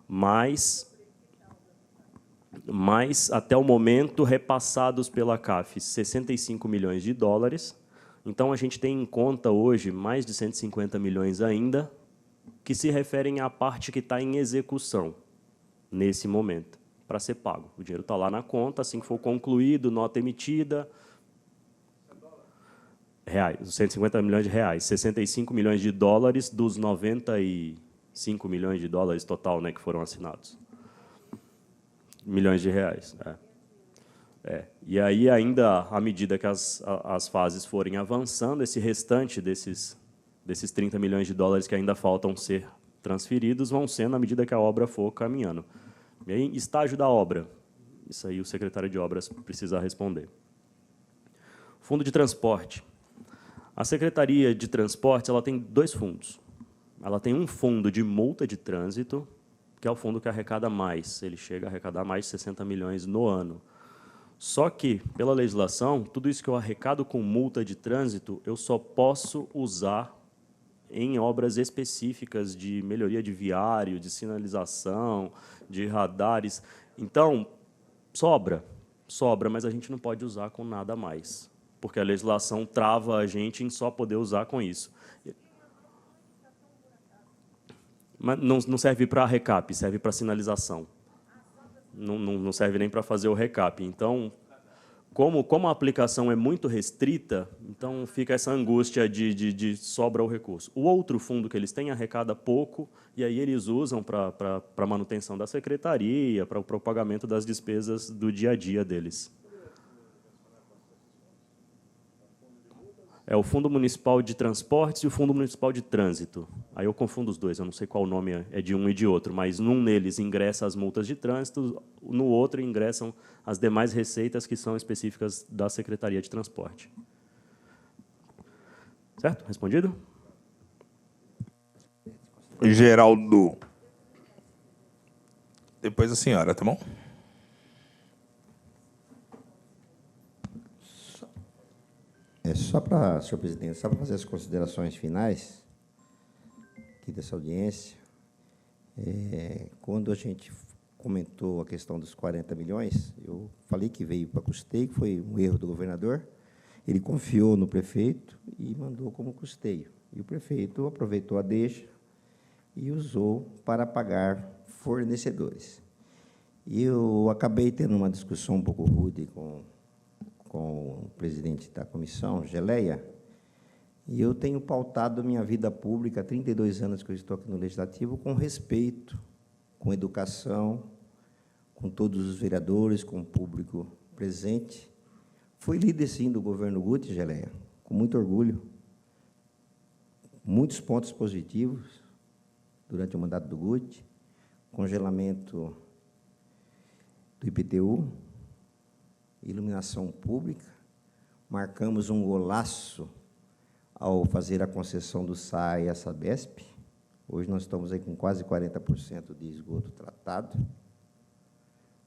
Mas, até o momento, repassados pela CAF, 65 milhões de dólares. Então, a gente tem em conta hoje mais de 150 milhões ainda, que se referem à parte que está em execução, nesse momento, para ser pago. O dinheiro está lá na conta, assim que for concluído, nota emitida. Reais, 150 milhões de reais, 65 milhões de dólares dos 95 milhões de dólares total, né, que foram assinados. Milhões de reais. E aí, ainda, à medida que as fases forem avançando, esse restante desses 30 milhões de dólares que ainda faltam ser transferidos vão ser na medida que a obra for caminhando. E aí, estágio da obra. Isso aí o secretário de Obras precisa responder. Fundo de transporte. A Secretaria de Transportes ela tem 2 fundos. Ela tem um fundo de multa de trânsito, que é o fundo que arrecada mais. Ele chega a arrecadar mais de 60 milhões no ano. Só que, pela legislação, tudo isso que eu arrecado com multa de trânsito, eu só posso usar em obras específicas de melhoria de viário, de sinalização, de radares. Então, sobra, mas a gente não pode usar com nada mais, porque a legislação trava a gente em só poder usar com isso. Mas não serve para recap, serve para sinalização. Não serve nem para fazer o recap. Então, como a aplicação é muito restrita, então fica essa angústia de sobra o recurso. O outro fundo que eles têm arrecada pouco, e aí eles usam para a manutenção da secretaria, para o pagamento das despesas do dia a dia deles. É o Fundo Municipal de Transportes e o Fundo Municipal de Trânsito. Aí eu confundo os dois, eu não sei qual nome é de um e de outro, mas num deles ingressa as multas de trânsito, no outro ingressam as demais receitas que são específicas da Secretaria de Transporte. Certo? Respondido? Geraldo. Depois a senhora, tá bom? Só para, senhor presidente, só para fazer as considerações finais aqui dessa audiência, quando a gente comentou a questão dos 40 milhões, eu falei que veio para custeio, que foi um erro do governador. Ele confiou no prefeito e mandou como custeio. E o prefeito aproveitou a deixa e usou para pagar fornecedores. E eu acabei tendo uma discussão um pouco rude com o presidente da comissão, Geleia, e eu tenho pautado minha vida pública, há 32 anos que eu estou aqui no Legislativo, com respeito, com educação, com todos os vereadores, com o público presente. Fui líder, sim, do governo Guti, Geleia, com muito orgulho. Muitos pontos positivos durante o mandato do Guti, congelamento do IPTU, iluminação pública, marcamos um golaço ao fazer a concessão do SAI e a Sabesp. Hoje nós estamos aí com quase 40% de esgoto tratado.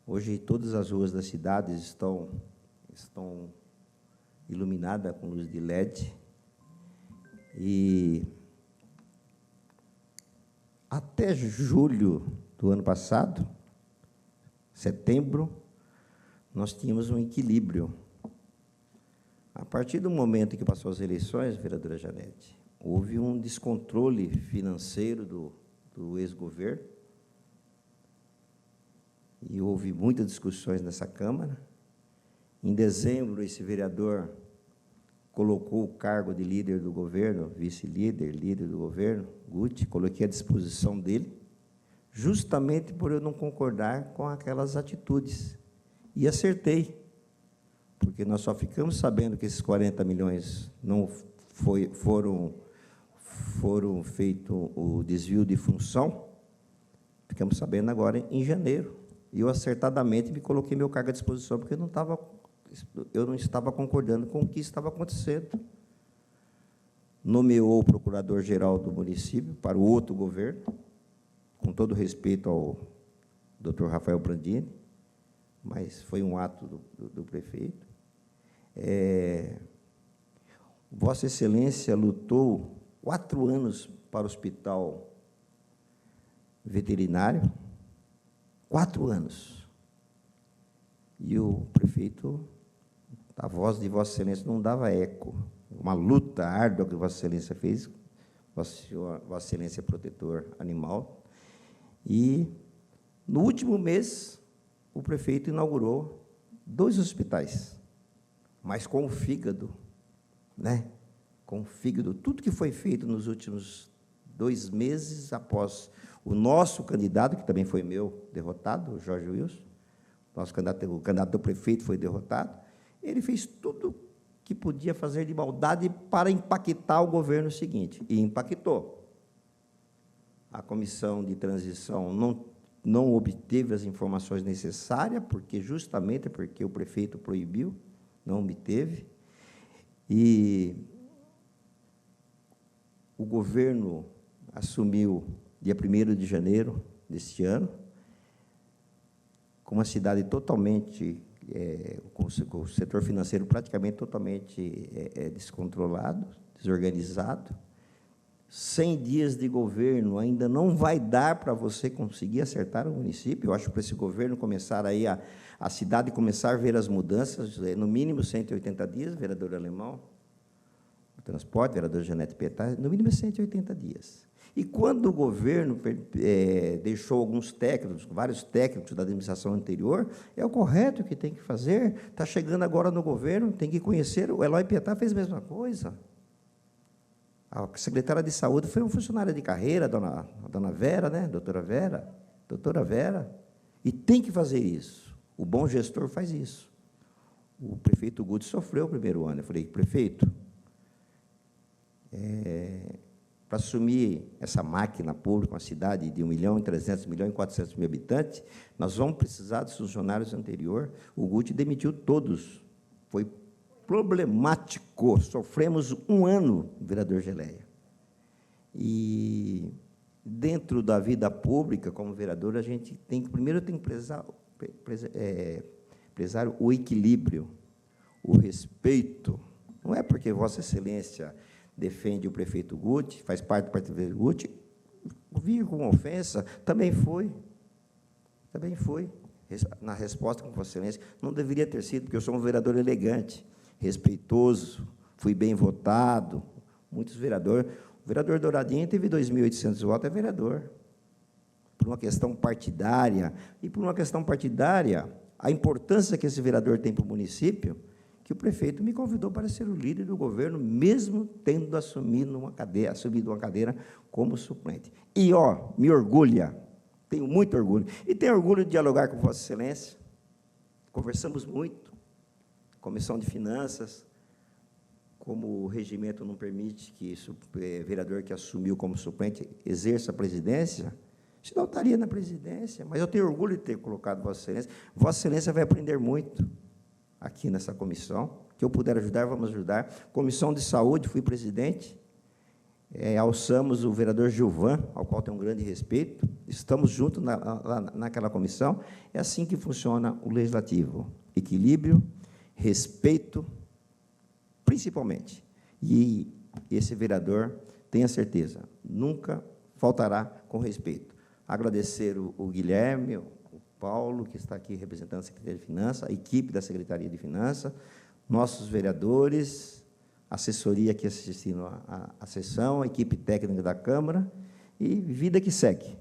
Hoje todas as ruas da cidade estão iluminadas com luz de LED. E até julho do ano passado, setembro, nós tínhamos um equilíbrio. A partir do momento que passou as eleições, vereadora Janete, houve um descontrole financeiro do ex-governo, e houve muitas discussões nessa Câmara. Em dezembro, esse vereador colocou o cargo de líder do governo, vice-líder, líder do governo, Guti, coloquei à disposição dele, justamente por eu não concordar com aquelas atitudes. E acertei, porque nós só ficamos sabendo que esses 40 milhões não foram feito o desvio de função, ficamos sabendo agora em janeiro. E eu acertadamente me coloquei meu cargo à disposição, porque eu não estava concordando com o que estava acontecendo. Nomeou o procurador-geral do município para o outro governo, com todo respeito ao doutor Rafael Brandini, mas foi um ato do prefeito. Vossa Excelência lutou 4 anos para o hospital veterinário, 4 anos. E o prefeito, a voz de Vossa Excelência não dava eco. Uma luta árdua que Vossa Excelência fez, Vossa Excelência é protetor animal. E, no último mês, o prefeito inaugurou 2 hospitais, mas com o fígado, né? Com o fígado. Tudo que foi feito nos últimos 2 meses, após o nosso candidato, que também foi meu, derrotado, o Jorge Wilson, o candidato do prefeito foi derrotado, ele fez tudo que podia fazer de maldade para impactar o governo seguinte, e impactou. A comissão de transição não obteve as informações necessárias, justamente porque o prefeito proibiu, não obteve, e o governo assumiu dia 1º de janeiro deste ano, com uma cidade totalmente, com o setor financeiro praticamente totalmente descontrolado, desorganizado. 100 dias de governo ainda não vai dar para você conseguir acertar o município. Eu acho que para esse governo começar aí, a cidade começar a ver as mudanças, no mínimo 180 dias, vereador Alemão, o transporte, vereador Janete Petaz, no mínimo 180 dias. E quando o governo deixou alguns técnicos, vários técnicos da administração anterior, é o correto que tem que fazer. Está chegando agora no governo, tem que conhecer. O Eloy Pietá fez a mesma coisa. A secretária de saúde foi uma funcionária de carreira, a dona Vera, né? Doutora Vera. E tem que fazer isso. O bom gestor faz isso. O prefeito Guti sofreu o primeiro ano. Eu falei, prefeito, para assumir essa máquina pública, uma cidade de 1.300.000, 1.400.000 habitantes, nós vamos precisar dos funcionários anteriores. O Guti demitiu todos. Foi problemático. Sofremos 1 ano, vereador Geleia. E dentro da vida pública, como vereador, a gente tem que, primeiro, tem que prezar o equilíbrio, o respeito. Não é porque Vossa Excelência defende o prefeito Guti, faz parte do partido Guti, vir com ofensa, também foi. Na resposta com Vossa Excelência, não deveria ter sido, porque eu sou um vereador elegante, respeitoso, fui bem votado, muitos vereadores. O vereador Douradinho teve 2.800 votos, é vereador. Por uma questão partidária, e por uma questão partidária, a importância que esse vereador tem para o município, que o prefeito me convidou para ser o líder do governo, mesmo tendo assumido uma cadeira como suplente. E, me orgulha, tenho muito orgulho, e tenho orgulho de dialogar com Vossa Excelência, conversamos muito, Comissão de Finanças, como o regimento não permite que o vereador que assumiu como suplente exerça a presidência, senão estaria na presidência, mas eu tenho orgulho de ter colocado Vossa Excelência. Vossa Excelência vai aprender muito aqui nessa comissão, que eu puder ajudar, vamos ajudar. Comissão de Saúde, fui presidente, alçamos o vereador Gilvan, ao qual tenho um grande respeito, estamos juntos naquela comissão, é assim que funciona o Legislativo, equilíbrio, respeito, principalmente, e esse vereador, tenha certeza, nunca faltará com respeito. Agradecer o Guilherme, o Paulo, que está aqui representando a Secretaria de Finanças, a equipe da Secretaria de Finanças, nossos vereadores, assessoria que assistindo à sessão, a equipe técnica da Câmara, e vida que segue,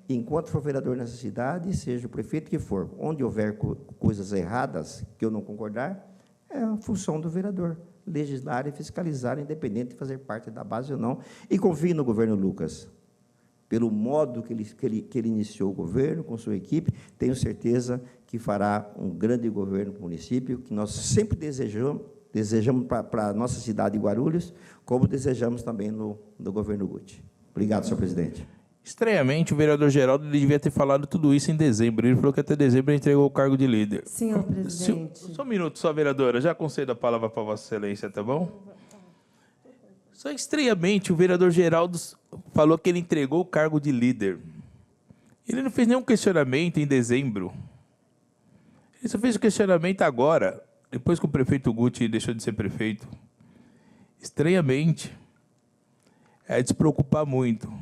e enquanto for vereador nessa cidade, seja o prefeito que for, onde houver coisas erradas que eu não concordar, é a função do vereador, legislar e fiscalizar, independente de fazer parte da base ou não, e confie no governo Lucas. Pelo modo que ele iniciou o governo, com sua equipe, tenho certeza que fará um grande governo para o município, que nós sempre desejamos para a nossa cidade de Guarulhos, como desejamos também no governo Guti. Obrigado, senhor presidente. Estranhamente, o vereador Geraldo devia ter falado tudo isso em dezembro. Ele falou que até dezembro ele entregou o cargo de líder. Senhor presidente. Só um minuto, só, vereadora. Já concedo a palavra para Vossa Excelência, tá bom? Só estranhamente, o vereador Geraldo falou que ele entregou o cargo de líder. Ele não fez nenhum questionamento em dezembro. Ele só fez o questionamento agora, depois que o prefeito Guti deixou de ser prefeito. Estranhamente, é de se preocupar muito.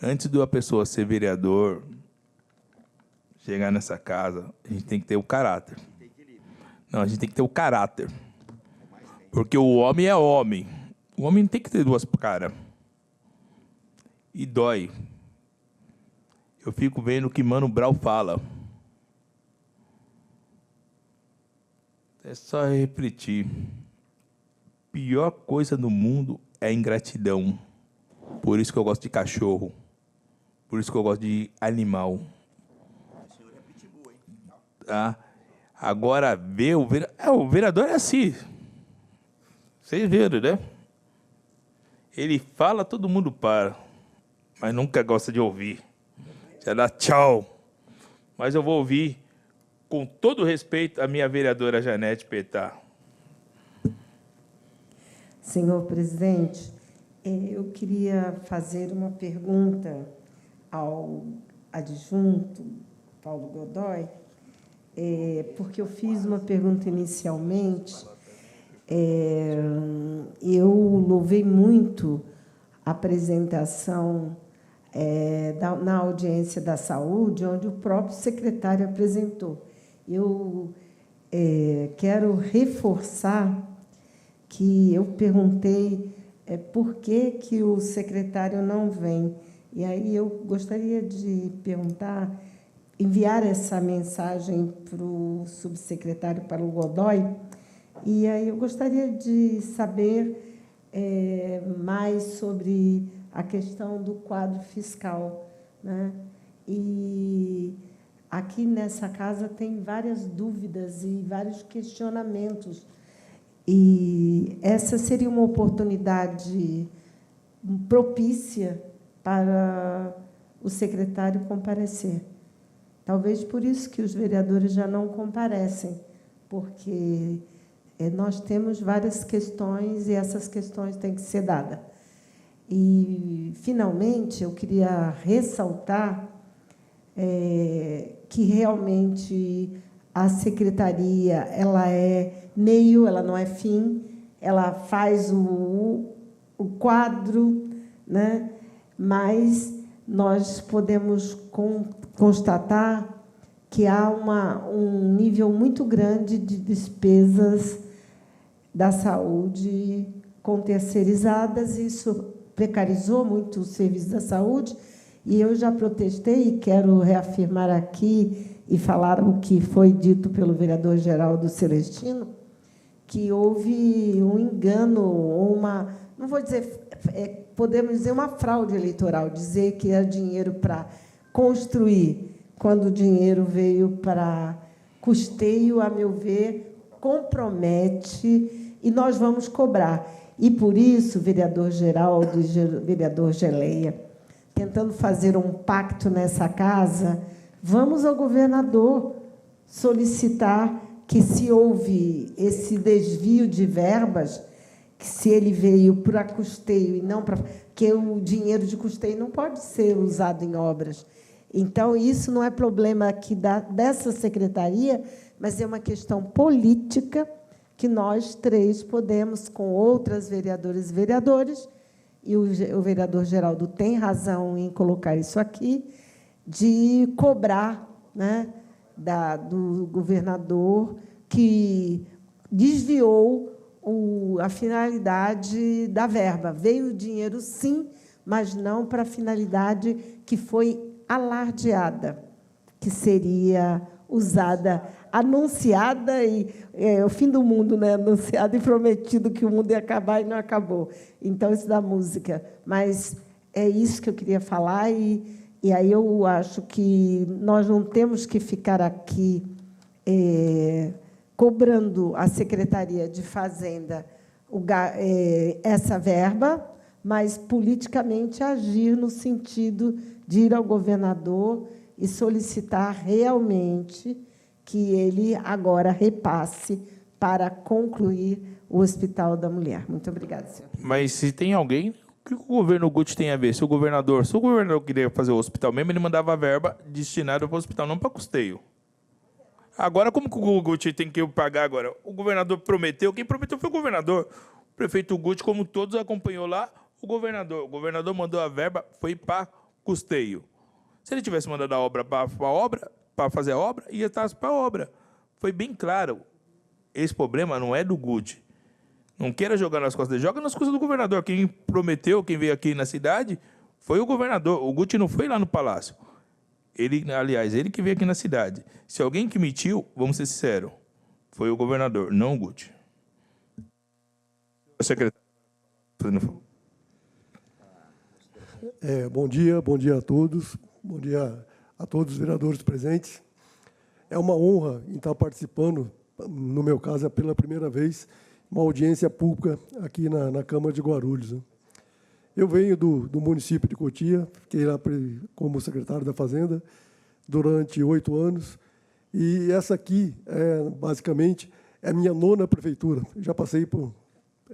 Antes de uma pessoa ser vereador, chegar nessa casa, a gente tem que ter o caráter. Não, a gente tem que ter o caráter. Porque o homem é homem. O homem não tem que ter duas caras. E dói. Eu fico vendo o que Mano Brown fala. É só refletir. Pior coisa no mundo é a ingratidão. Por isso que eu gosto de cachorro. Por isso que eu gosto de animal. O senhor é pitbull, hein? Tá? Agora, ver o vereador é assim. Vocês viram, né? Ele fala, todo mundo para. Mas nunca gosta de ouvir. Já dá tchau. Mas eu vou ouvir, com todo respeito, a minha vereadora Janete Petá. Senhor presidente, eu queria fazer uma pergunta ao adjunto Paulo Godoy, porque eu fiz uma pergunta inicialmente. Eu louvei muito a apresentação na audiência da saúde, onde o próprio secretário apresentou. Eu quero reforçar que eu perguntei por que o secretário não vem. E aí eu gostaria de perguntar, enviar essa mensagem para o subsecretário Paulo Godoy, e aí eu gostaria de saber mais sobre a questão do quadro fiscal, né? E aqui nessa casa tem várias dúvidas e vários questionamentos, e essa seria uma oportunidade propícia para o secretário comparecer. Talvez por isso que os vereadores já não comparecem, porque nós temos várias questões e essas questões têm que ser dadas. E, finalmente, eu queria ressaltar que, realmente, a secretaria ela é meio, ela não é fim, ela faz o quadro, né? Mas nós podemos constatar que há um nível muito grande de despesas da saúde com terceirizadas, e isso precarizou muito o serviço da saúde, e eu já protestei e quero reafirmar aqui e falar o que foi dito pelo vereador Geraldo Celestino, que houve um engano, ou não vou dizer, podemos dizer uma fraude eleitoral, dizer que era dinheiro para construir, quando o dinheiro veio para custeio, a meu ver, compromete, e nós vamos cobrar. E, por isso, vereador Geraldo e vereador Geleia, tentando fazer um pacto nessa casa, vamos ao governador solicitar que, se houve esse desvio de verbas, que, se ele veio para custeio e não para... Porque o dinheiro de custeio não pode ser usado em obras. Então, isso não é problema aqui dessa secretaria, mas é uma questão política que nós três podemos, com outras vereadoras e vereadores, e o vereador Geraldo tem razão em colocar isso aqui, de cobrar, né, do governador que desviou a finalidade da verba. Veio o dinheiro, sim, mas não para a finalidade que foi alardeada, que seria usada, anunciada, e o fim do mundo, né? Anunciado e prometido que o mundo ia acabar e não acabou. Então, isso da música. Mas é isso que eu queria falar, e aí eu acho que nós não temos que ficar aqui cobrando a Secretaria de Fazenda essa verba, mas politicamente agir no sentido de ir ao governador e solicitar realmente que ele agora repasse para concluir o Hospital da Mulher. Muito obrigada, senhor. Mas se tem alguém, o que o governo Guti tem a ver? Se o governador queria fazer o hospital mesmo, ele mandava a verba destinada para o hospital, não para custeio. Agora, como que o Guti tem que pagar agora? O governador prometeu, quem prometeu foi o governador. O prefeito Guti, como todos acompanhou lá, o governador mandou a verba, foi para custeio. Se ele tivesse mandado a obra para fazer a obra, ia estar para a obra. Foi bem claro. Esse problema não é do Guti. Não queira jogar nas costas dele, joga nas costas do governador. Quem prometeu, quem veio aqui na cidade, foi o governador. O Guti não foi lá no palácio. Ele que veio aqui na cidade. Se alguém que mentiu, vamos ser sinceros, foi o governador, não o Guti. O secretário. Bom dia a todos. Bom dia a todos os vereadores presentes. É uma honra em estar participando, no meu caso, pela primeira vez, uma audiência pública aqui na Câmara de Guarulhos. Eu venho do município de Cotia, fiquei lá como secretário da Fazenda durante 8 anos, e essa aqui, basicamente, é a minha 9ª prefeitura. Já passei por...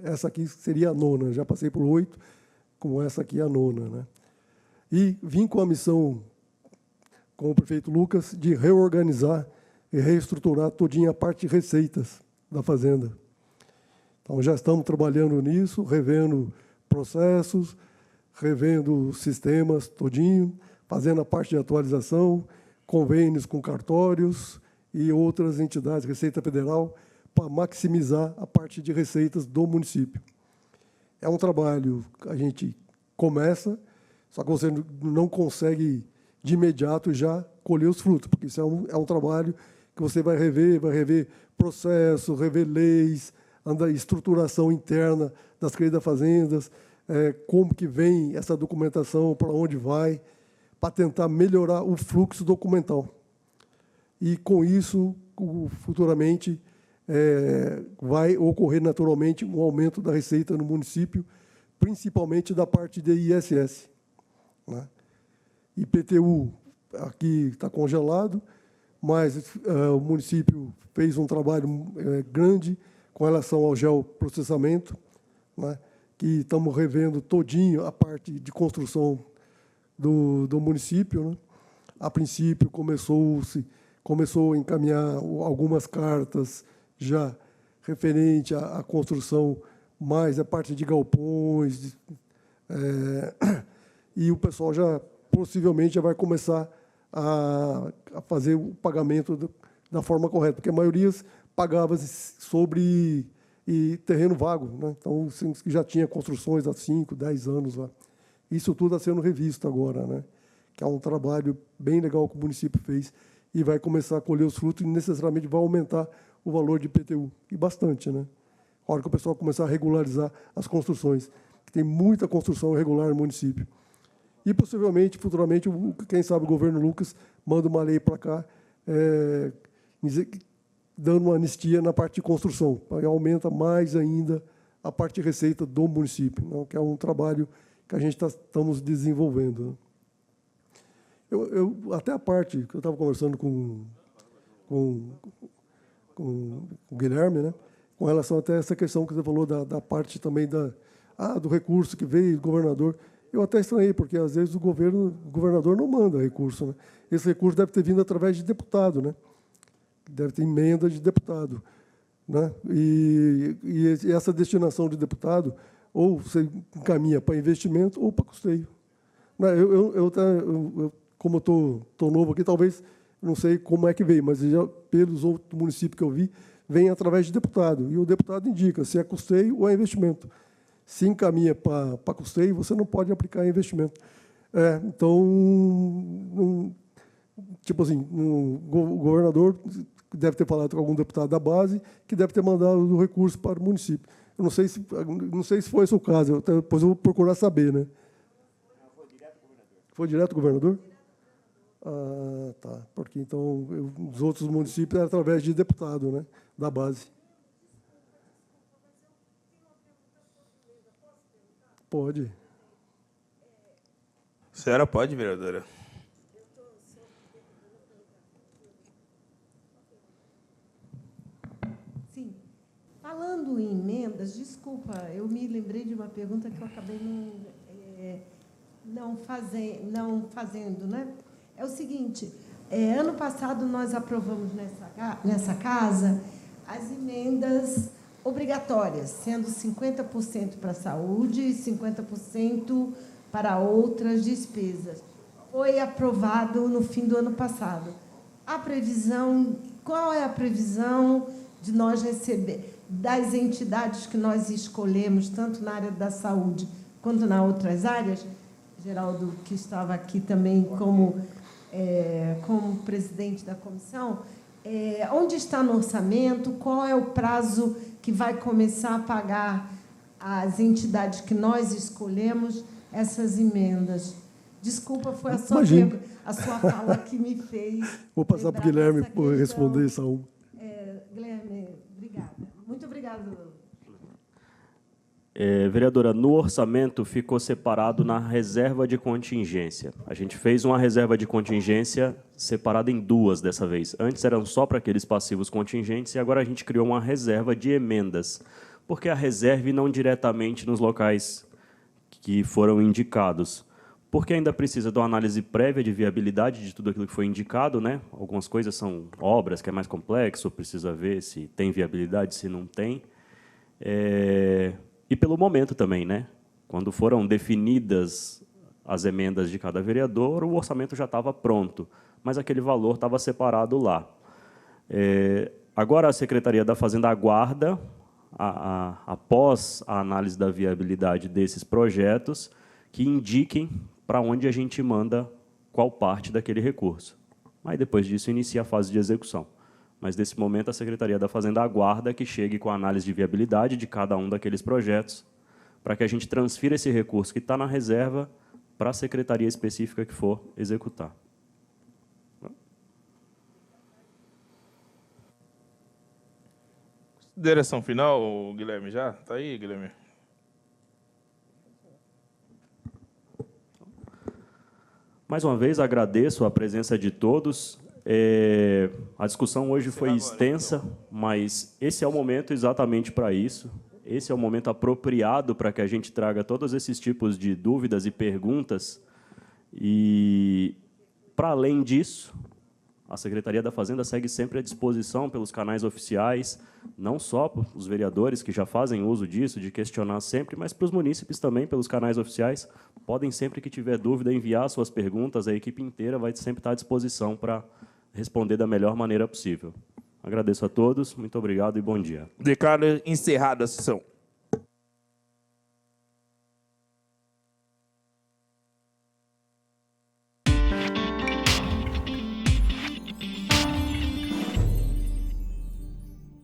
Essa aqui seria a 9ª, já passei por 8, como essa aqui é a 9ª, né? E vim com a missão, com o prefeito Lucas, de reorganizar e reestruturar todinha a parte de receitas da Fazenda. Então, já estamos trabalhando nisso, revendo processos, revendo sistemas todinho, fazendo a parte de atualização, convênios com cartórios e outras entidades, Receita Federal, para maximizar a parte de receitas do município. É um trabalho que a gente começa, só que você não consegue, de imediato, já colher os frutos, porque isso é um trabalho que você vai rever processo, rever leis, estruturação interna das créditos das fazendas, como que vem essa documentação, para onde vai, para tentar melhorar o fluxo documental. E, com isso, futuramente, vai ocorrer naturalmente um aumento da receita no município, principalmente da parte de ISS. Né? IPTU aqui está congelado, mas o município fez um trabalho grande com relação ao geoprocessamento, né? que estamos revendo todinho a parte de construção do município, né? A princípio, começou a encaminhar algumas cartas já referente à construção, mais a parte de galpões, e o pessoal já possivelmente já vai começar a fazer o pagamento da forma correta, porque a maioria pagava sobre terreno vago, né? Então, já tinha construções há 5, 10 anos lá. Isso tudo está sendo revisto agora, né? Que é um trabalho bem legal que o município fez e vai começar a colher os frutos e necessariamente vai aumentar o valor de IPTU, e bastante, né? A hora que o pessoal começar a regularizar as construções, que tem muita construção irregular no município. E, possivelmente, futuramente, quem sabe o governo Lucas manda uma lei para cá, dando uma anistia na parte de construção, aí aumenta mais ainda a parte de receita do município, né? Que é um trabalho que a gente estamos desenvolvendo, né? Até a parte que eu estava conversando com o Guilherme, né, com relação até a essa questão que você falou da parte também do recurso que veio do governador. Eu até estranhei, porque, às vezes, o governador não manda recurso, né? Esse recurso deve ter vindo através de deputado, né? Deve ter emenda de deputado, né? E essa destinação de deputado, ou você encaminha para investimento ou para custeio. Como eu estou novo aqui, talvez não sei como é que veio, mas já pelos outros municípios que eu vi, vem através de deputado. E o deputado indica se é custeio ou é investimento. Se encaminha para custeio, você não pode aplicar em investimento. Então, tipo assim, o governador deve ter falado com algum deputado da base que deve ter mandado o recurso para o município. Eu não sei se foi esse o caso, depois eu vou procurar saber, né? Foi direto ao governador? Ah, tá. Porque, então, os outros municípios eram através de deputado, né, da base. Pode. A senhora pode, vereadora. Sim. Falando em emendas, desculpa, eu me lembrei de uma pergunta que eu acabei não fazendo, né? É o seguinte, ano passado nós aprovamos nessa casa as emendas obrigatórias, sendo 50% para a saúde e 50% para outras despesas. Foi aprovado no fim do ano passado. Qual é a previsão de nós receber das entidades que nós escolhemos, tanto na área da saúde quanto nas outras áreas? Geraldo, que estava aqui também como presidente da comissão, onde está no orçamento, qual é o prazo que vai começar a pagar as entidades que nós escolhemos essas emendas? Desculpa, foi a sua fala que me fez. Vou passar para o Guilherme responder essa uma. Guilherme, obrigada. Muito obrigada. Vereadora, no orçamento ficou separado na reserva de contingência. A gente fez uma reserva de contingência separada em duas dessa vez. Antes eram só para aqueles passivos contingentes e agora a gente criou uma reserva de emendas, porque a reserva não diretamente nos locais que foram indicados, porque ainda precisa de uma análise prévia de viabilidade de tudo aquilo que foi indicado, né? Algumas coisas são obras, que é mais complexo, precisa ver se tem viabilidade, se não tem. E pelo momento também, né? Quando foram definidas as emendas de cada vereador, o orçamento já estava pronto, mas aquele valor estava separado lá. Agora a Secretaria da Fazenda aguarda, após a análise da viabilidade desses projetos, que indiquem para onde a gente manda qual parte daquele recurso. Aí, depois disso, inicia a fase de execução. Mas, nesse momento, a Secretaria da Fazenda aguarda que chegue com a análise de viabilidade de cada um daqueles projetos, para que a gente transfira esse recurso que está na reserva para a secretaria específica que for executar. Consideração final, Guilherme, já? Está aí, Guilherme? Mais uma vez, agradeço a presença de todos. A discussão hoje foi extensa, mas esse é o momento exatamente para isso. esse é o momento apropriado para que a gente traga todos esses tipos de dúvidas e perguntas. E, para além disso, a Secretaria da Fazenda segue sempre à disposição pelos canais oficiais, não só para os vereadores que já fazem uso disso, de questionar sempre, mas para os munícipes também, pelos canais oficiais. Podem, sempre que tiver dúvida, enviar suas perguntas, a equipe inteira vai sempre estar à disposição para responder da melhor maneira possível. Agradeço a todos, muito obrigado e bom dia. Declaro encerrada a sessão.